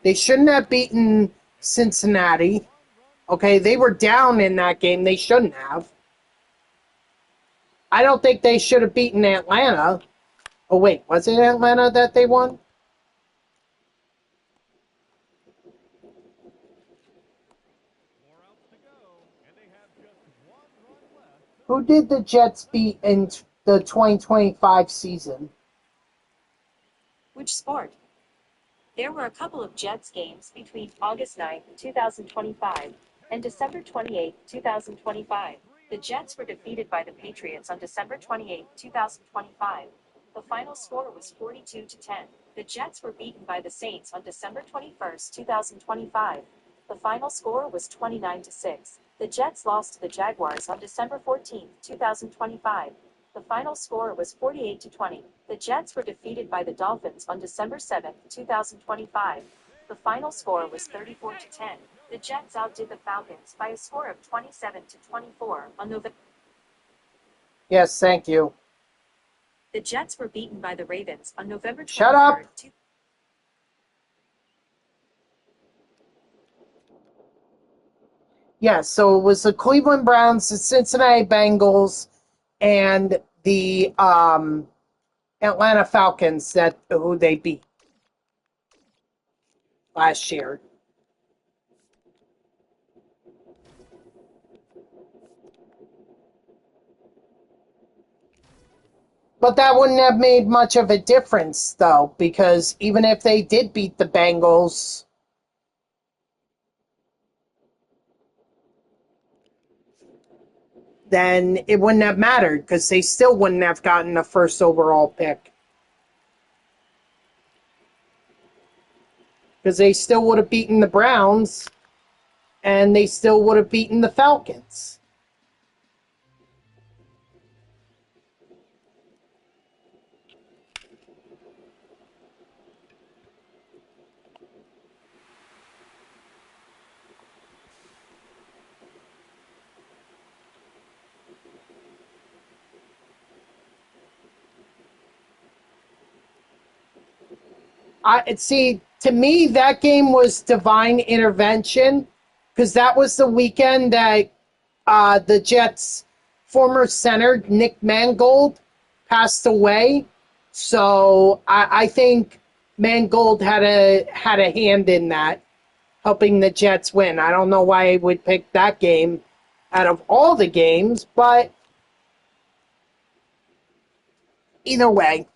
They shouldn't have beaten Cincinnati. Okay, they were down in that game. They shouldn't have. I don't think they should have beaten Atlanta. Oh, wait, was it Atlanta that they won? 4 outs to go, and they have just 1 run left. Who did the Jets beat in the 2025 season? Which sport? There were a couple of Jets games between August 9, 2025 and December 28, 2025. The Jets were defeated by the Patriots on December 28, 2025. The final score was 42-10. The Jets were beaten by the Saints on December 21, 2025. The final score was 29-6. The Jets lost to the Jaguars on December 14, 2025. The final score was 48-20. The Jets were defeated by the Dolphins on December 7, 2025. The final score was 34-10. The Jets outdid the Falcons by a score of 27-24 on November. Yes, thank you. The Jets were beaten by the Ravens on November 23rd. Shut up. Yes, so it was the Cleveland Browns, the Cincinnati Bengals, and the Atlanta Falcons who they beat last year. But that wouldn't have made much of a difference, though, because even if they did beat the Bengals, then it wouldn't have mattered because they still wouldn't have gotten the first overall pick. Because they still would have beaten the Browns, and they still would have beaten the Falcons. See, to me, that game was divine intervention because that was the weekend that the Jets' former center, Nick Mangold, passed away. So I think Mangold had a hand in that, helping the Jets win. I don't know why I would pick that game out of all the games, but either way.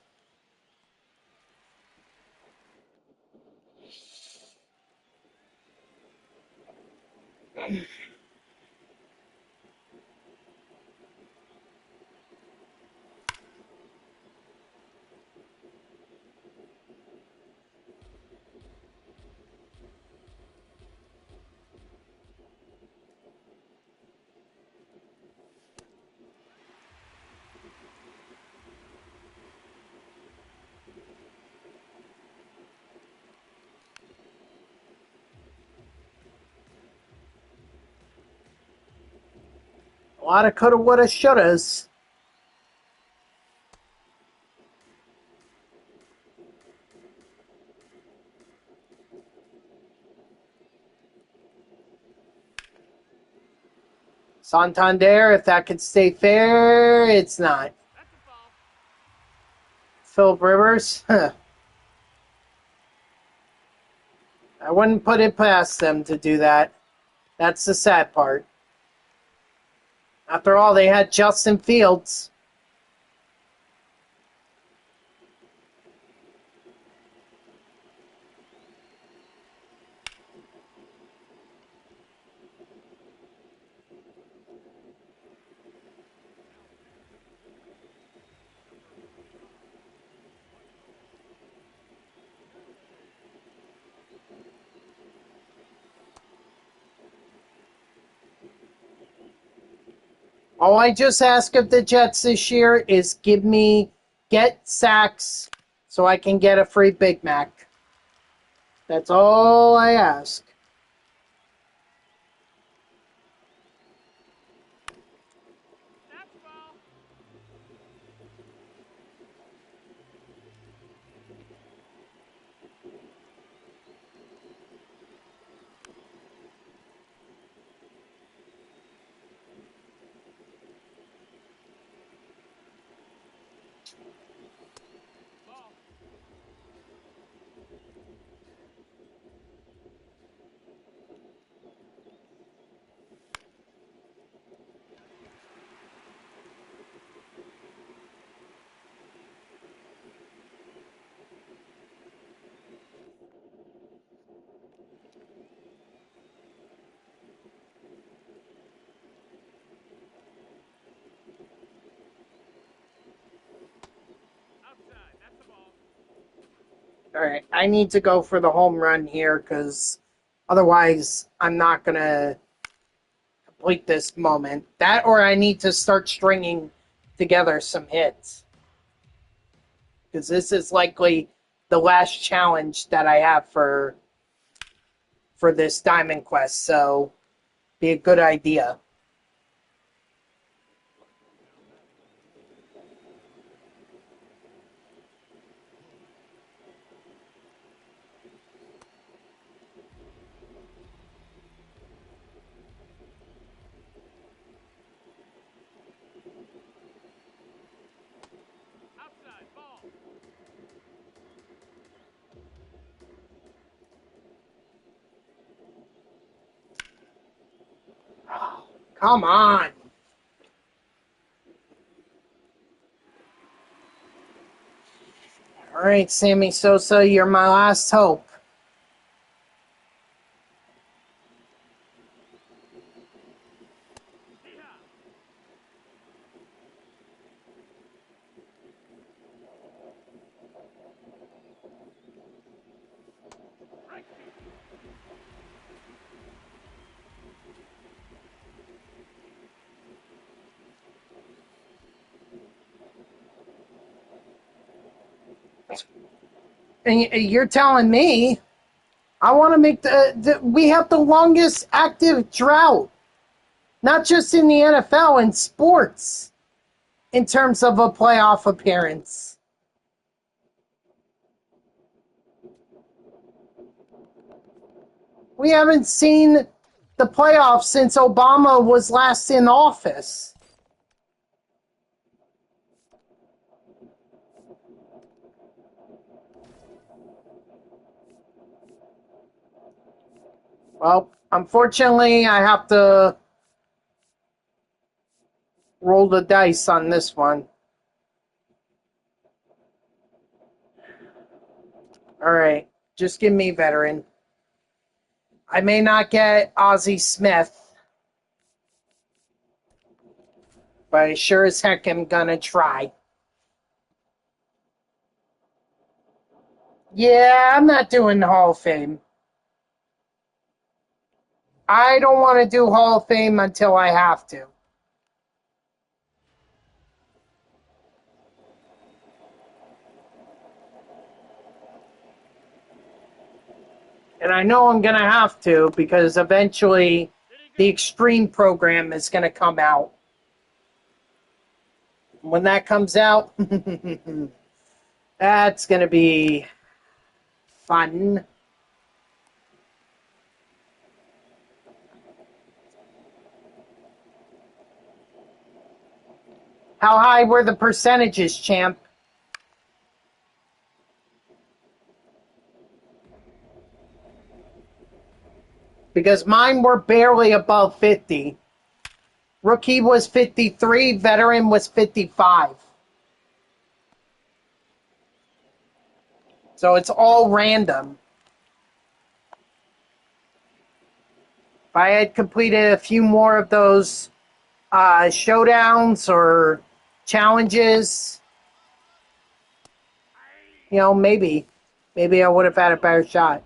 A lot of coulda, woulda, shouldas. Santander, if that could stay fair, it's not. That's a foul. Philip Rivers, I wouldn't put it past them to do that. That's the sad part. After all, they had Justin Fields. All I just ask of the Jets this year is get sacks so I can get a free Big Mac. That's all I ask. That's a foul. All right, I need to go for the home run here because otherwise I'm not going to complete this moment. That or I need to start stringing together some hits because this is likely the last challenge that I have for this Diamond Quest, so be a good idea. Outside ball. Come on. All right, Sammy Sosa, you're my last hope. And you're telling me I want to make we have the longest active drought, not just in the NFL, in sports, in terms of a playoff appearance. We haven't seen the playoffs since Obama was last in office. Well, unfortunately, I have to roll the dice on this one. All right, just give me veteran. I may not get Ozzie Smith, but I sure as heck am gonna try. Yeah, I'm not doing the Hall of Fame. I don't want to do Hall of Fame until I have to. And I know I'm going to have to because eventually the Extreme program is going to come out. When that comes out, that's going to be fun. How high were the percentages, champ? Because mine were barely above 50. Rookie was 53, veteran was 55. So it's all random. If I had completed a few more of those showdowns or challenges, you know, maybe I would have had a better shot.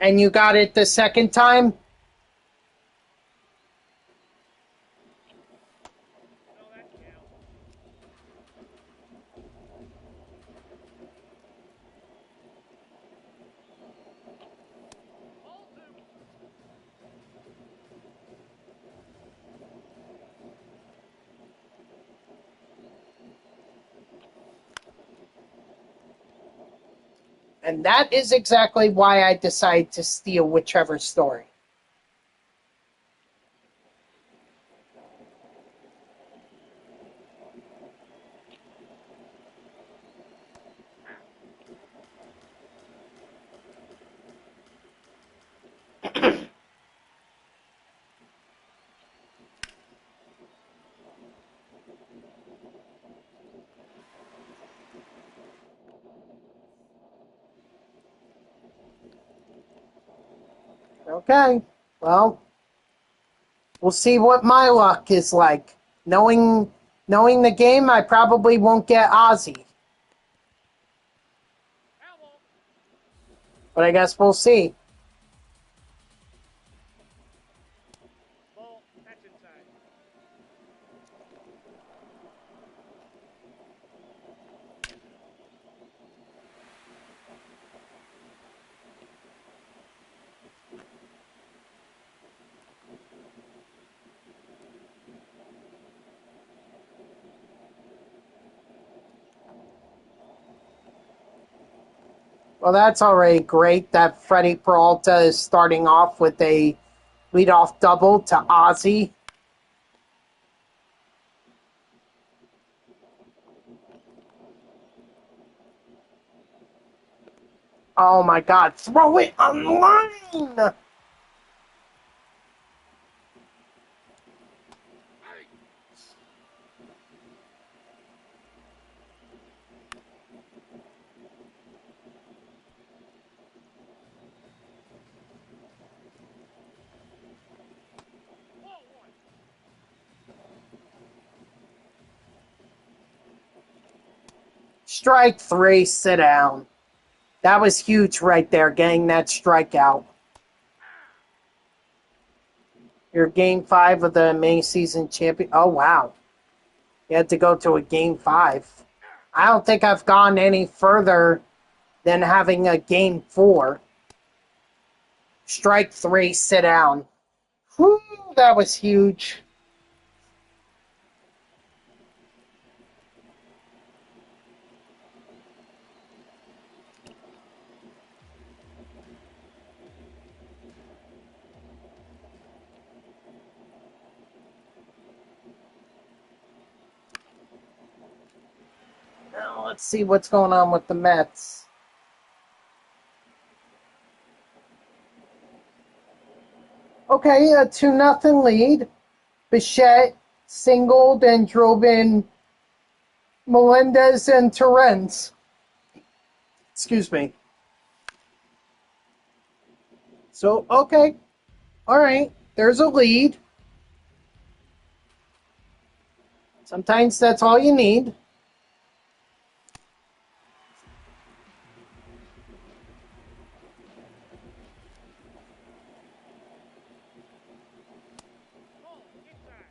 And you got it the second time? And that is exactly why I decided to steal with Trevor's story. Okay, well, we'll see what my luck is like. Knowing the game, I probably won't get Ozzie. But I guess we'll see. Ball, that's inside. Well, that's already great that Freddie Peralta is starting off with a leadoff double to Ozzie. Oh my God, throw it on the line! Ball one. Strike three, sit down. That was huge right there, getting that strikeout. Your game 5 of the May season champion. Oh, wow. You had to go to a game 5. I don't think I've gone any further than having a game 4. Strike three, sit down. Whew, that was huge. Now let's see what's going on with the Mets. Okay, a 2-0 lead. Bichette singled and drove in Melendez and Torrens. Excuse me. So, okay. All right. There's a lead. Sometimes that's all you need. Ball inside.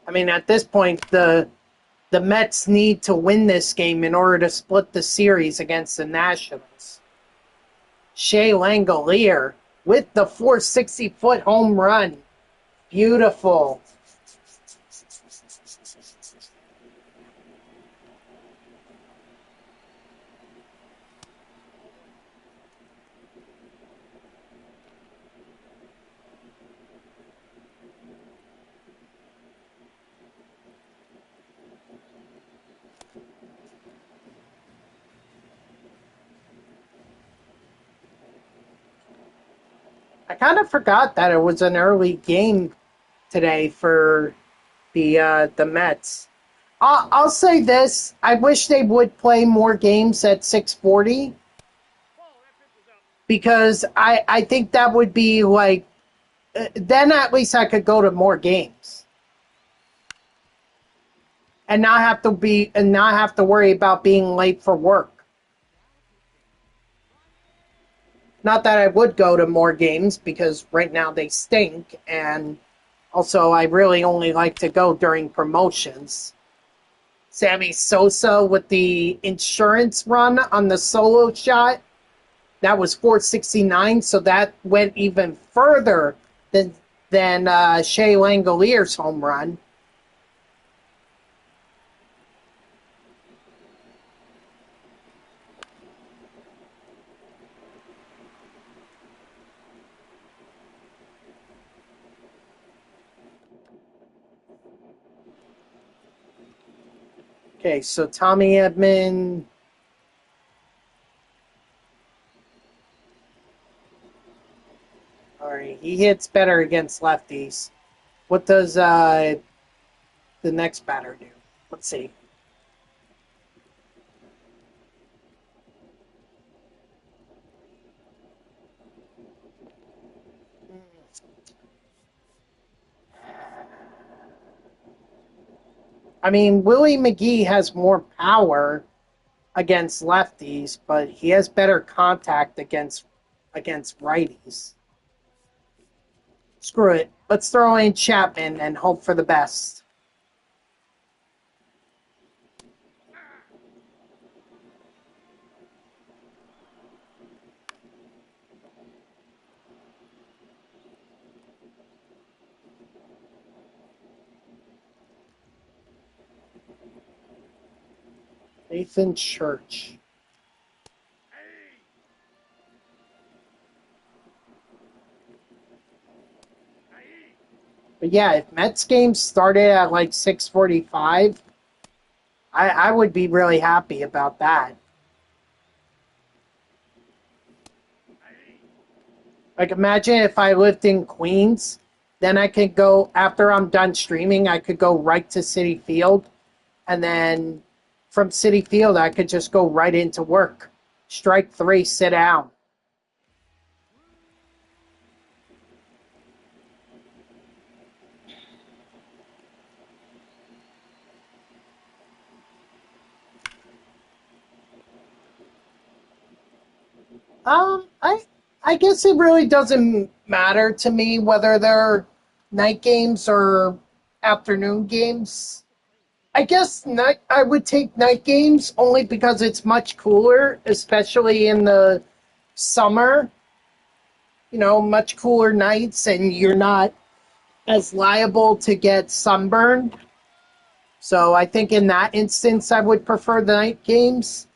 I mean, at this point, the Mets need to win this game in order to split the series against the Nationals. Shea Langolier with the 460-foot home run. Beautiful. I kind of forgot that it was an early game today for the Mets. I'll say this: I wish they would play more games at 6:40 Ball, that pitch is up. because I think that would be like then at least I could go to more games and not have to worry about being late for work. Not that I would go to more games because right now they stink, and also I really only like to go during promotions. Sammy Sosa with the insurance run on the solo shot. That was 469, so that went even further than Shea Langolier's home run. Okay, so Tommy Edman. All right, he hits better against lefties. What does the next batter do? Let's see. I mean, Willie McGee has more power against lefties, but he has better contact against righties. Screw it. Let's throw in Chapman and hope for the best. Nathan Church. But yeah, if Mets games started at like 6:45, I would be really happy about that. Like, imagine if I lived in Queens, then I could go, after I'm done streaming, I could go right to Citi Field, and then from Citi Field, I could just go right into work. Strike three, sit down. I guess it really doesn't matter to me whether they're night games or afternoon games. I guess night. I would take night games only because it's much cooler, especially in the summer. You know, much cooler nights, and you're not as liable to get sunburned. So I think in that instance, I would prefer the night games.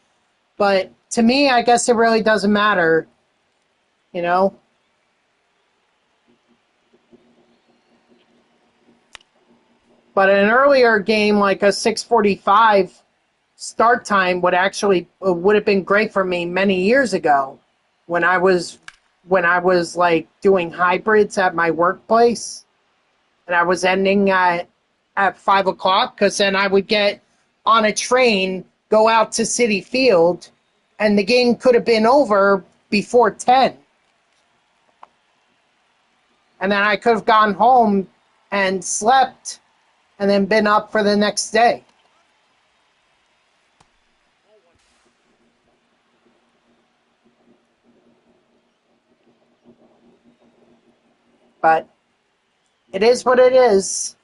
But to me, I guess it really doesn't matter. You know. But an earlier game, like a 6:45 start time, would have been great for me many years ago, when I was like doing hybrids at my workplace, and I was ending at 5 o'clock, because then I would get on a train, go out to Citi Field, and the game could have been over before 10, and then I could have gone home and slept, and then been up for the next day. But it is what it is.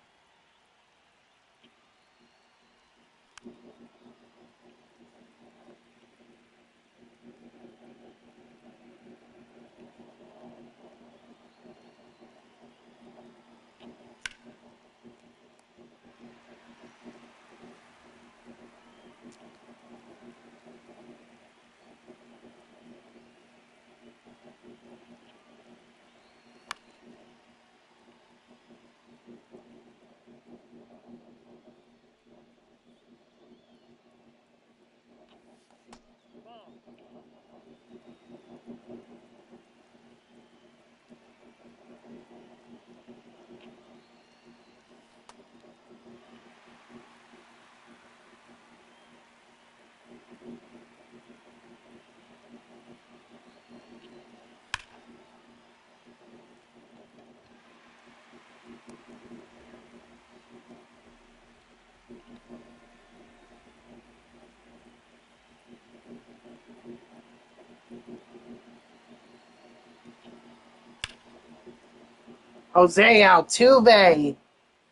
Jose Altuve.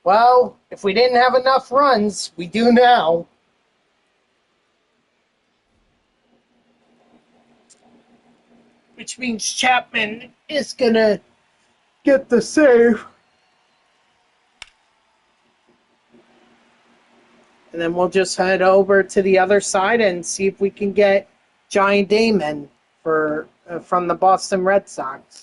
Well, if we didn't have enough runs, we do now. Which means Chapman is going to get the save. And then we'll just head over to the other side and see if we can get Giant Damon from the Boston Red Sox.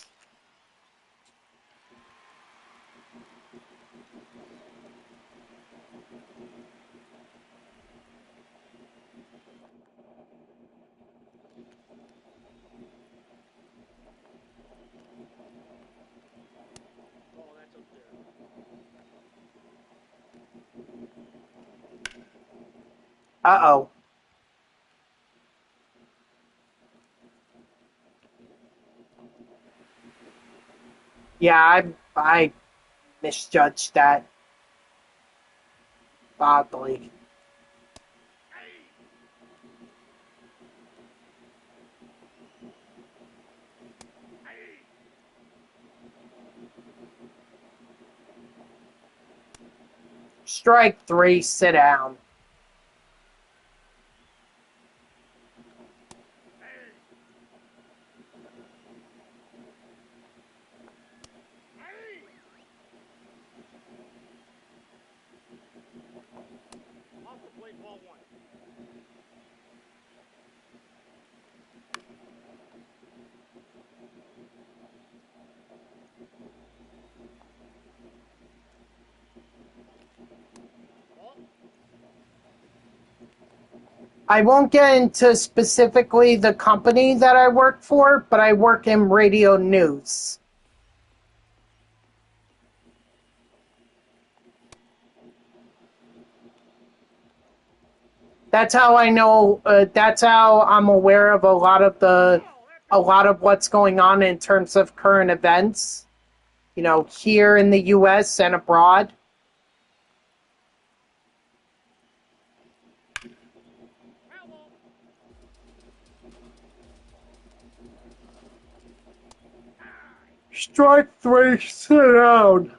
Uh-oh. Yeah, I misjudged that. badly. Strike 3, sit down. Off the plate, ball 1. Ball. I won't get into specifically the company that I work for, but I work in radio news. That's how I know. That's how I'm aware of a lot of what's going on in terms of current events. You know, here in the U.S. and abroad. Foul ball. Strike 3, sit down.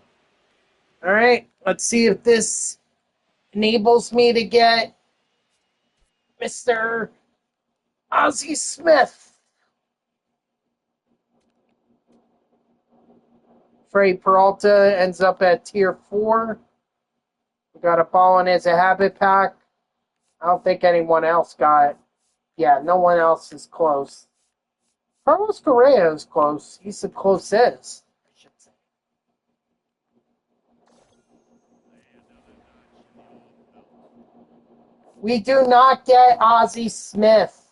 All right, let's see if this enables me to get Mr. Ozzie Smith. Freddie Peralta ends up at tier 4. We got a ball in as a habit pack. I don't think anyone else got. Yeah, no one else is close. Carlos Correa is close. He's the closest, I should say. We do not get Ozzie Smith.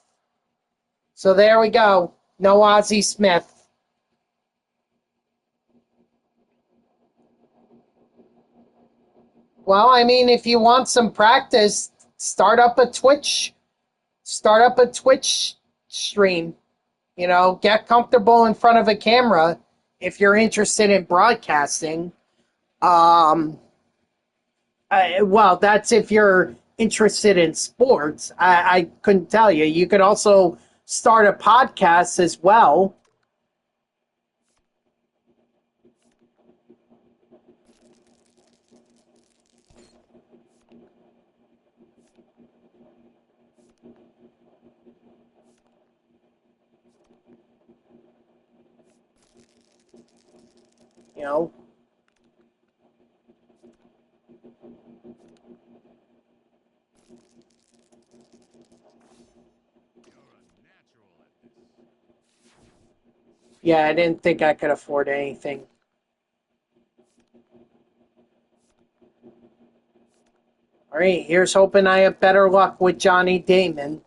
So there we go. No Ozzie Smith. Well, I mean, if you want some practice, start up a Twitch stream. You know, get comfortable in front of a camera if you're interested in broadcasting. Well, that's if you're interested in sports. I couldn't tell you. You could also start a podcast as well. You know, yeah, I didn't think I could afford anything. All right, here's hoping I have better luck with Johnny Damon.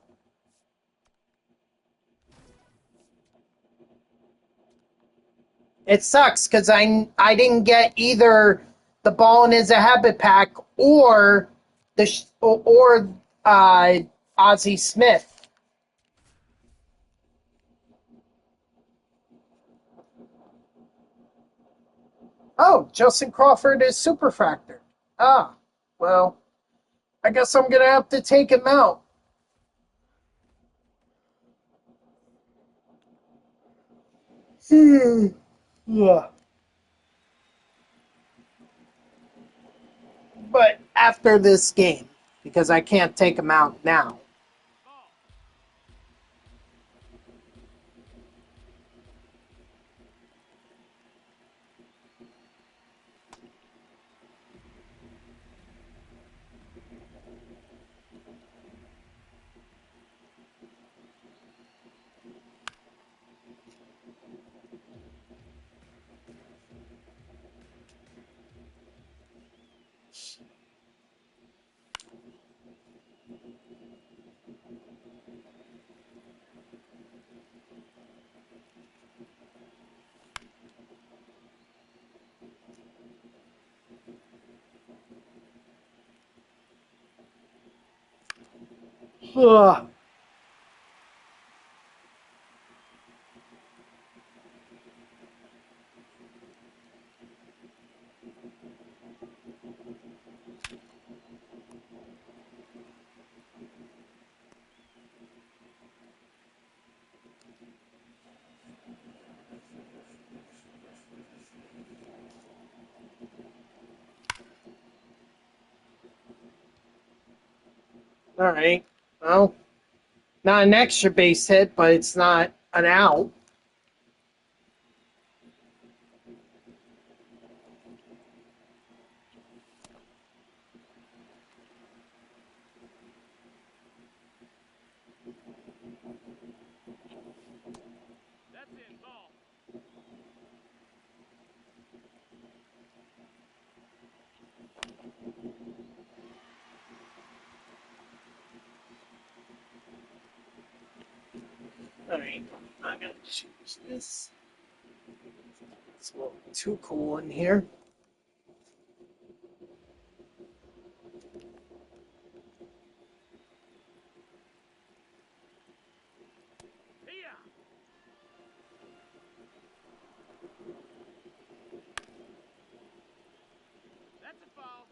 It sucks because I didn't get either the ball in his a habit pack or Ozzie Smith. Oh, Justin Crawford is superfractor. Ah, well, I guess I'm gonna have to take him out. Yeah. But after this game, because I can't take him out now. Ugh. All right. Well, not an extra base hit, but it's not an out. That's in ball. All right. I'm going to choose this. It's a little too cool in here. Here. That's a foul.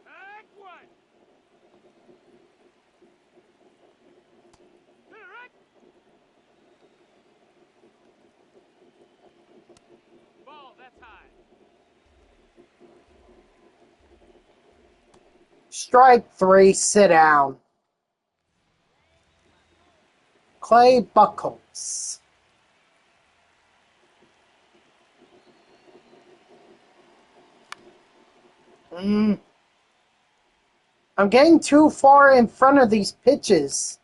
Back one. Direct. Ball, that's high. Strike 3, sit down. Clay Buckles. I'm getting too far in front of these pitches.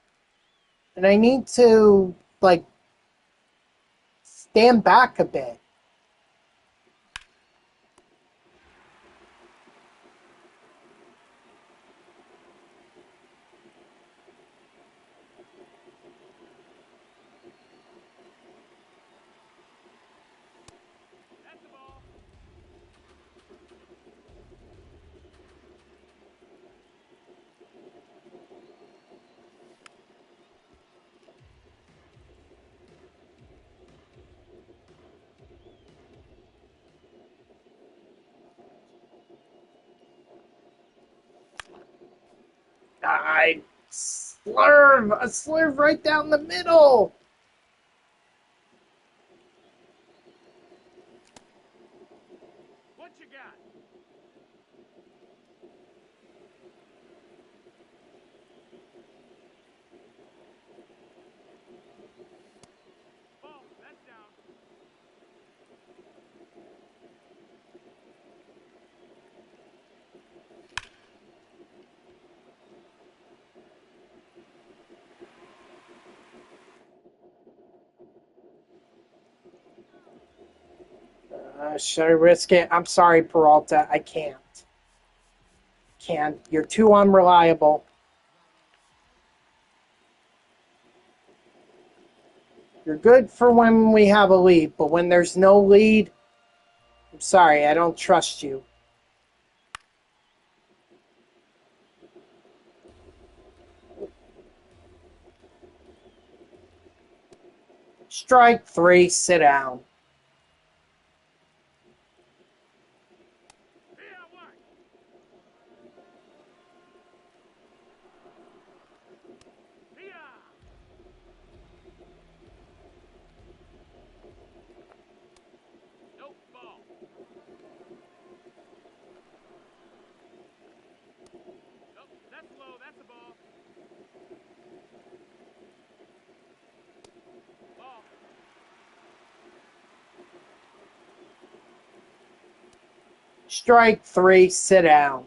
And I need to, like, stand back a bit. That's the ball. I slurve! A slurve right down the middle! What you got? Ball, that's down. Should I risk it? I'm sorry, Peralta. I can't. Can't. You're too unreliable. You're good for when we have a lead, but when there's no lead, I'm sorry, I don't trust you. Strike 3, sit down. Here, one. Here. Nope, ball. Nope, that's low. That's a ball. Ball. Strike 3, sit down.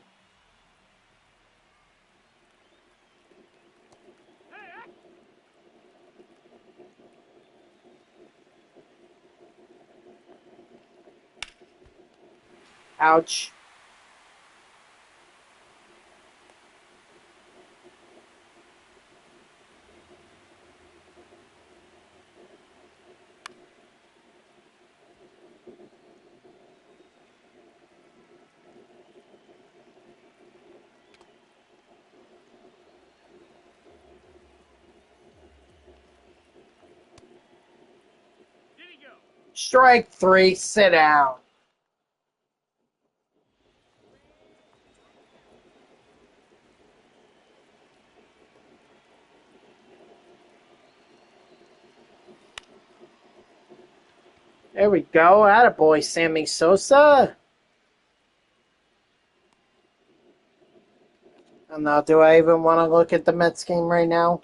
Hey, Ouch. Strike three, sit down. There we go. Attaboy, Sammy Sosa. And now, do I even want to look at the Mets game right now?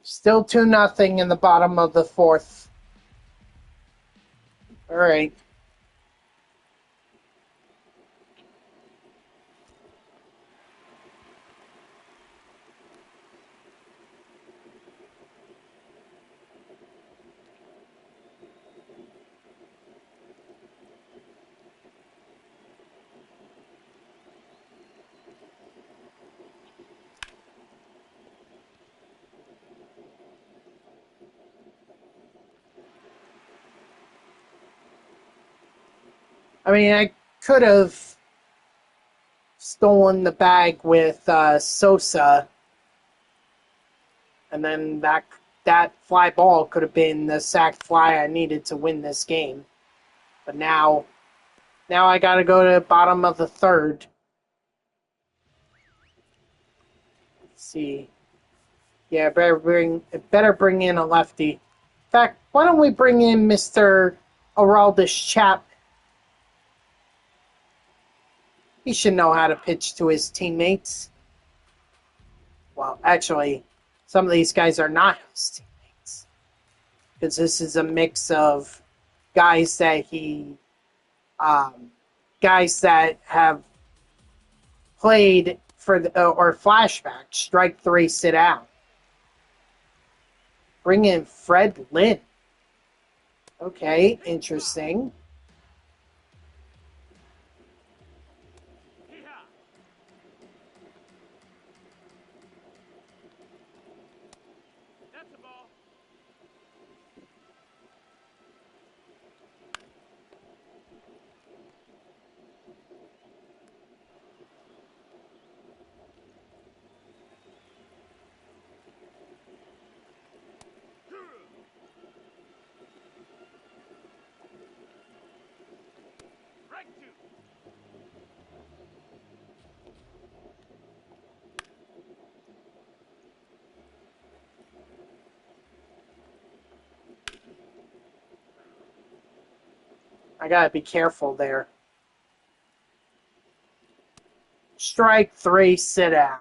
Still 2-0 in the bottom of the fourth. All right. I mean, I could have stolen the bag with Sosa, and then that fly ball could have been the sack fly I needed to win this game. But now I got to go to the bottom of the third. Let's see. Yeah, better bring in a lefty. In fact, why don't we bring in Mr. Aroldis Chapman? He should know how to pitch to his teammates. Well, actually, some of these guys are not his teammates. Because this is a mix of guys that guys that have played for or flashback. Strike three, sit down. Bring in Fred Lynn. Okay, interesting. That's the ball. Strike two. I gotta be careful there. Strike three, sit down.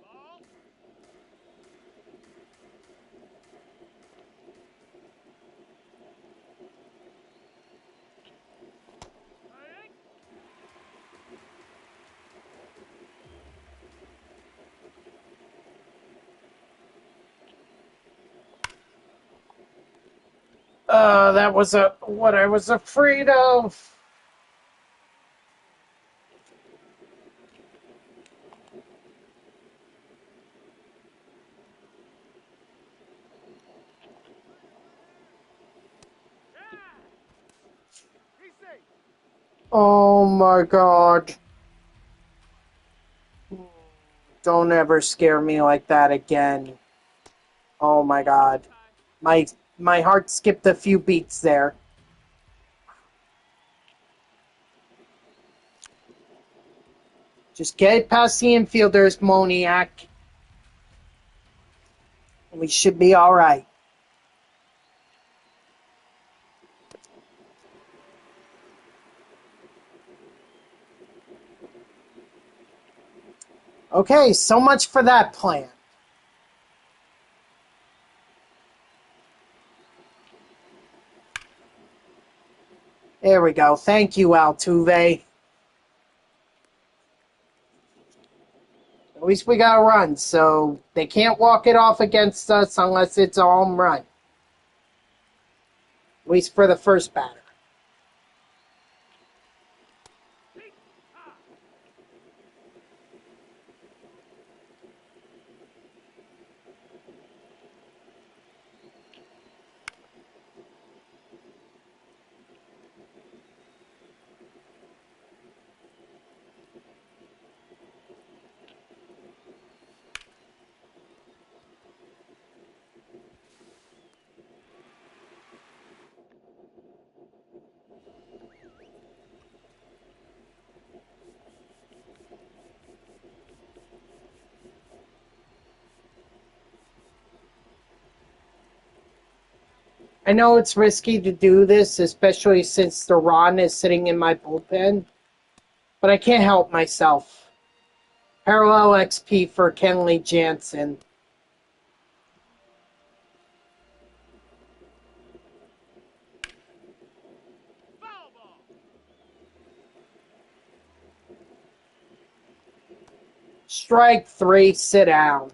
Ball. Strike. That was what I was afraid of. He's safe. Oh my god. Don't ever scare me like that again. Oh my god. My heart skipped a few beats there. Just get past the infielders, Moniak. We should be alright. Okay, so much for that plan. There we go. Thank you, Altuve. At least we got a run, so they can't walk it off against us unless it's a home run. At least for the first batter. I know it's risky to do this, especially since Duran is sitting in my bullpen, but I can't help myself. Parallel XP for Kenley Jansen. Foul ball. Strike 3, sit down.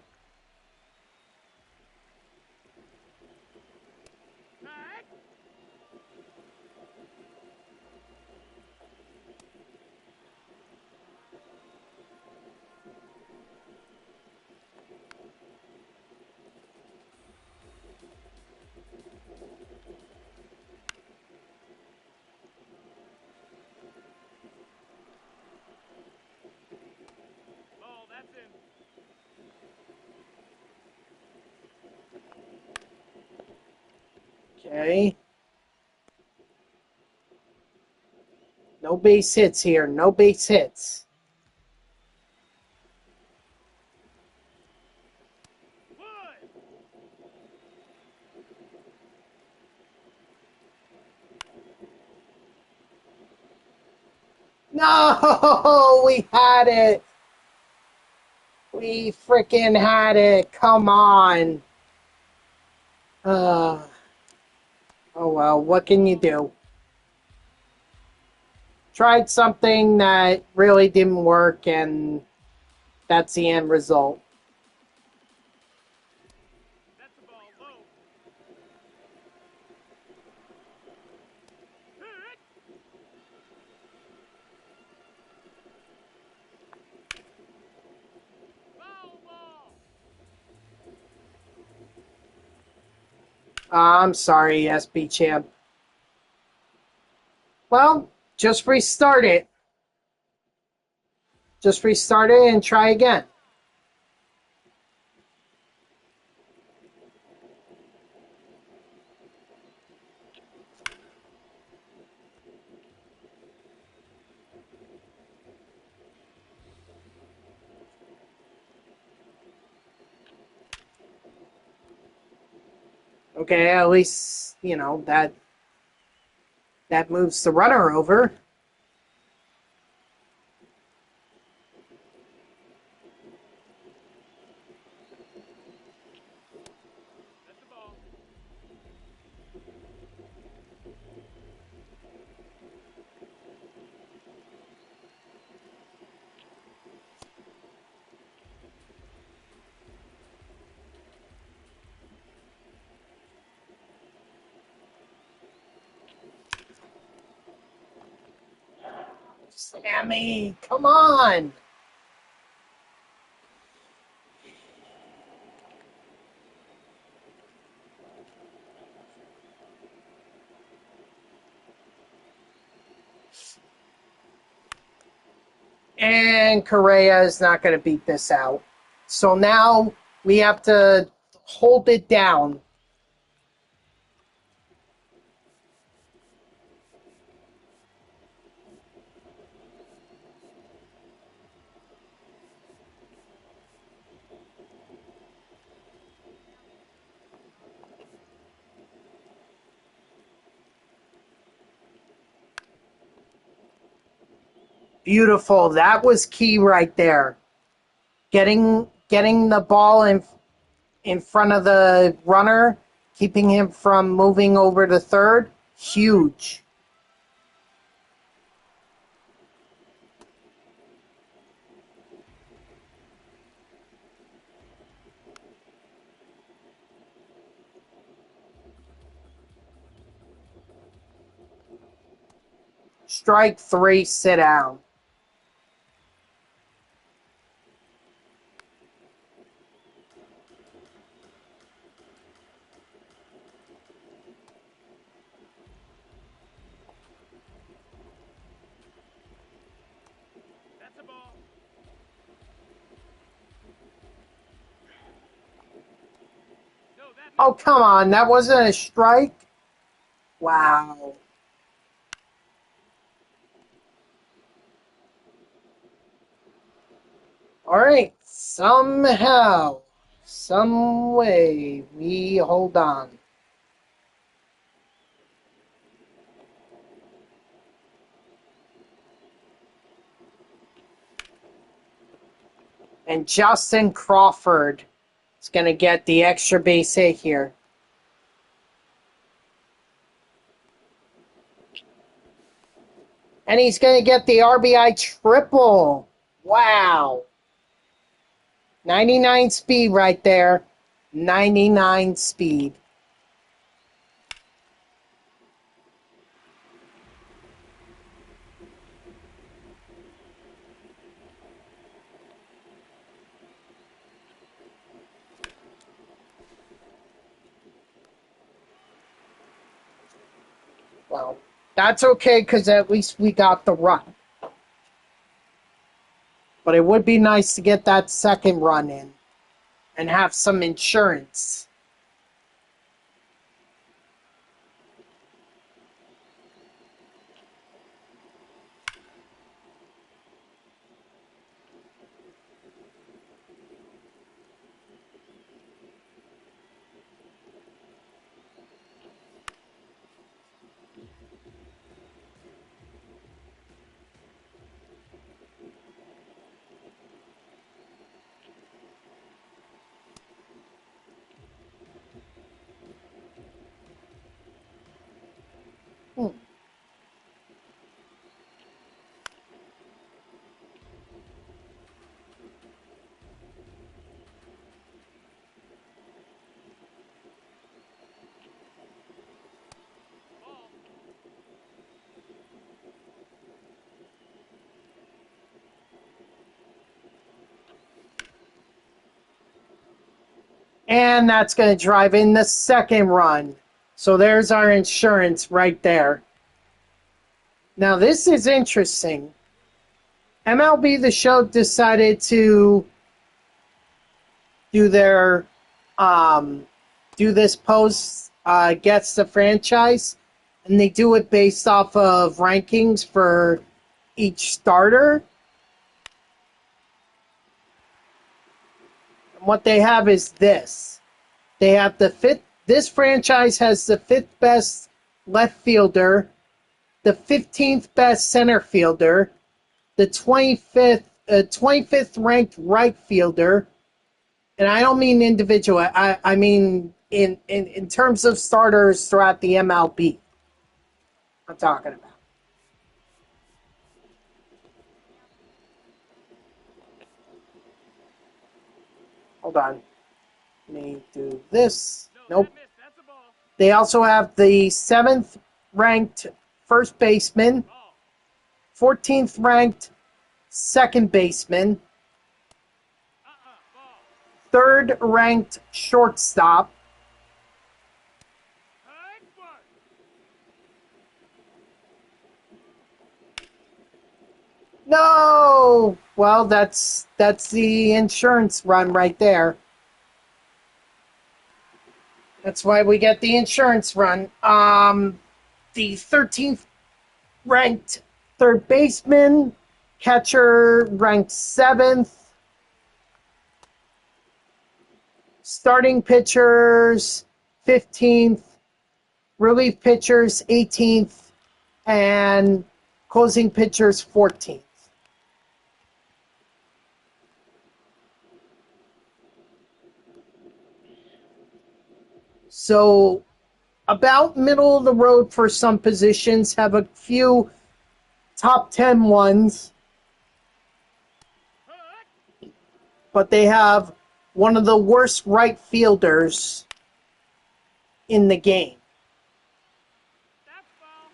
Tag. Ball, that's in. Okay. No base hits here. No base hits. Wood. No! We had it! We freaking had it. Come on. Oh well, what can you do? Tried something that really didn't work, and that's the end result. That's the ball low. Hit. Foul ball. I'm sorry, SB champ. Well, just restart it. Just restart it and try again. Okay, at least, that moves the runner over. That's the ball. Sammy, come on. And Correa is not going to beat this out. So now we have to hold it down. Beautiful. That was key right there. Getting the ball in front of the runner, keeping him from moving over to third, huge. Strike 3, sit down. That's a ball. No, that Oh, come on. That wasn't a strike? Wow. All right. Somehow, some way, we hold on. And Justin Crawford is going to get the extra base hit here. And he's going to get the RBI triple. Wow. 99 speed right there. 99 speed. Well, that's okay because at least we got the run. But it would be nice to get that second run in and have some insurance. Hmm. ball. And that's going to drive in the second run. So there's our insurance right there. Now this is interesting. MLB The Show decided to do their do this post gets the franchise, and they do it based off of rankings for each starter. And what they have is this. They have the fifth. This franchise has the 5th best left fielder, the 15th best center fielder, the 25th ranked right fielder, and I don't mean individual. I mean in terms of starters throughout the MLB. I'm talking about. Hold on. Let me do this. No, Nope. that missed. That's a ball. They also have the 7th ranked first baseman, Ball. 14th ranked second baseman, Ball. 3rd ranked shortstop, High one. No! Well, that's the insurance run right there. That's why we get the insurance run. The 13th ranked third baseman, catcher ranked 7th, starting pitchers 15th, relief pitchers 18th, and closing pitchers 14th. So about middle of the road for some positions, have a few top 10 ones, but they have one of the worst right fielders in the game. That's ball.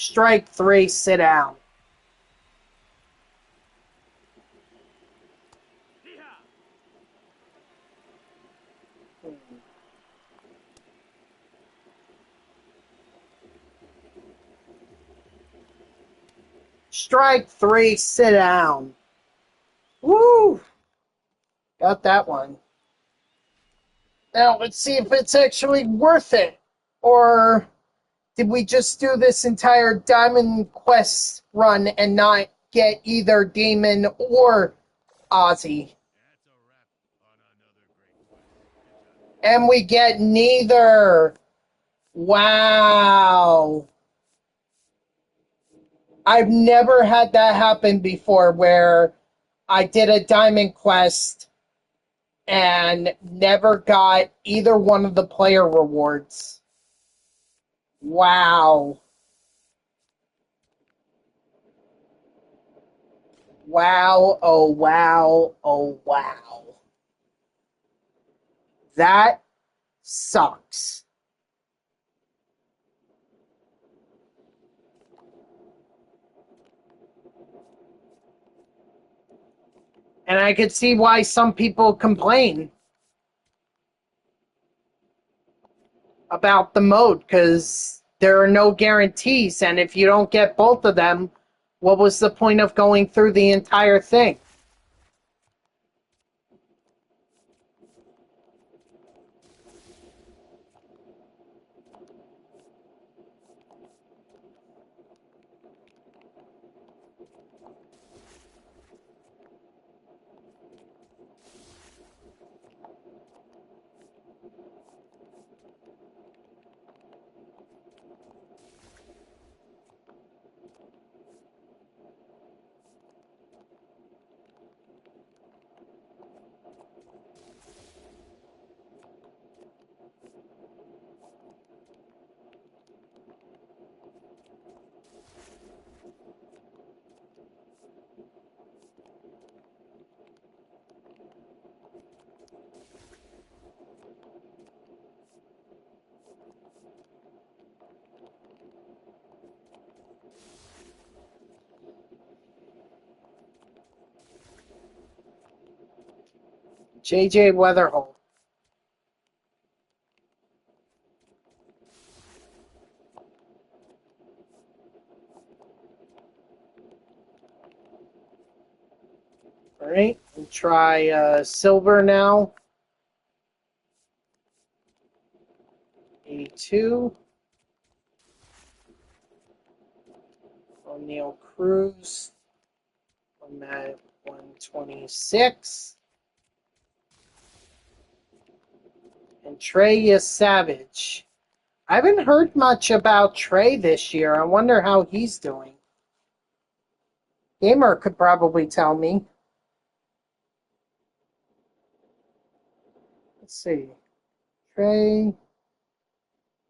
Strike 3, sit down. Strike 3, sit down. Woo! Got that one. Now, let's see if it's actually worth it. Or did we just do this entire Diamond Quest run and not get either Damon or Ozzie? And we get neither. Wow. I've never had that happen before where I did a Diamond Quest and never got either one of the player rewards. Wow. Wow, oh wow, oh wow. That sucks. And I could see why some people complain about the mode, because there are no guarantees, and if you don't get both of them, what was the point of going through the entire thing? JJ Weatherhold. All right, we'll try silver now. A2. O'Neal Cruz. I'm at 126. And Trey Savage. I haven't heard much about Trey this year. I wonder how he's doing. Gamer could probably tell me. Let's see. Trey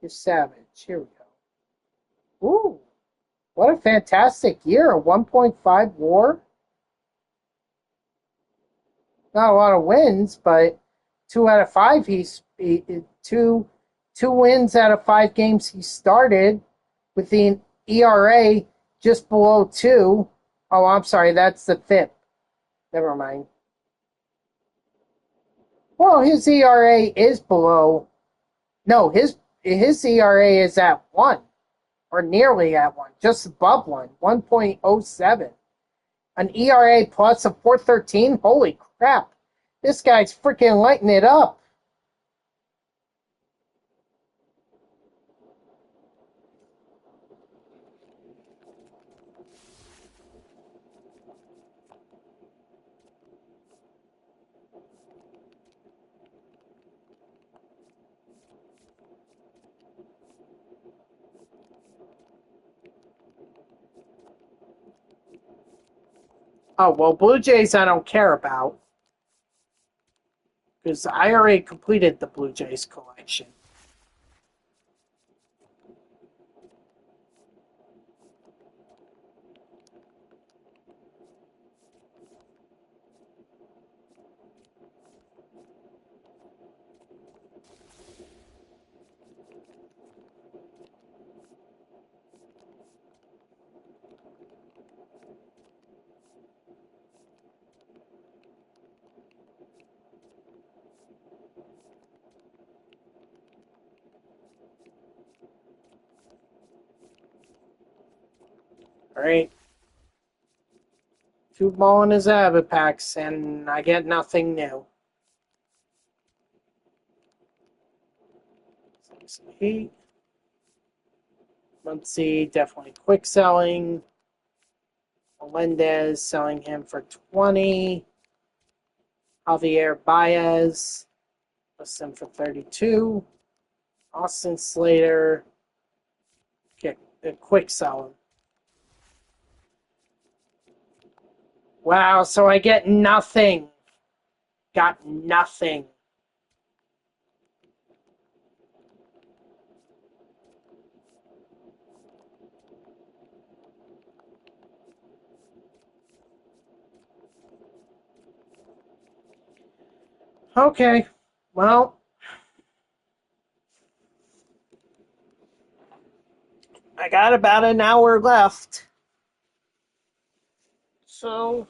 Savage. Here we go. Ooh. What a fantastic year. A 1.5 WAR. Not a lot of wins, but 2 out of 5 two wins out of 5 games he started with the ERA just below 2. Oh, I'm sorry, that's the FIP. Never mind. Well, his ERA is below. No, his ERA is at 1, or nearly at 1, just above 1, 1.07. An ERA plus of 4.13. Holy crap! This guy's freaking lighting it up. Oh, well, Blue Jays I don't care about, because I already completed the Blue Jays collection. Alright. 2 ball in his Avipex, and I get nothing new. Some heat. Muncie definitely quick selling. Melendez selling him for 20. Javier Baez lists him for 32. Austin Slater get a quick selling. Wow, so I get nothing. Got nothing. Okay, well, I got about an hour left. So,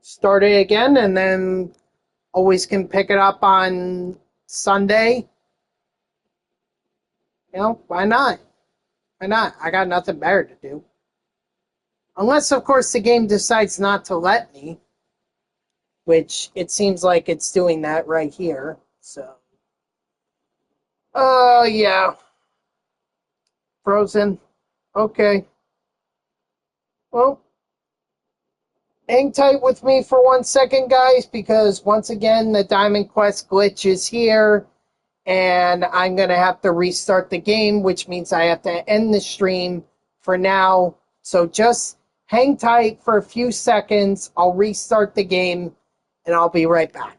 start it again, and then always can pick it up on Sunday. You know, why not? Why not? I got nothing better to do. Unless, of course, the game decides not to let me, which it seems like it's doing that right here. So, yeah. Frozen. Okay. Well, hang tight with me for 1 second, guys, because once again, the Diamond Quest glitch is here, and I'm going to have to restart the game, which means I have to end the stream for now. So just hang tight for a few seconds. I'll restart the game, and I'll be right back.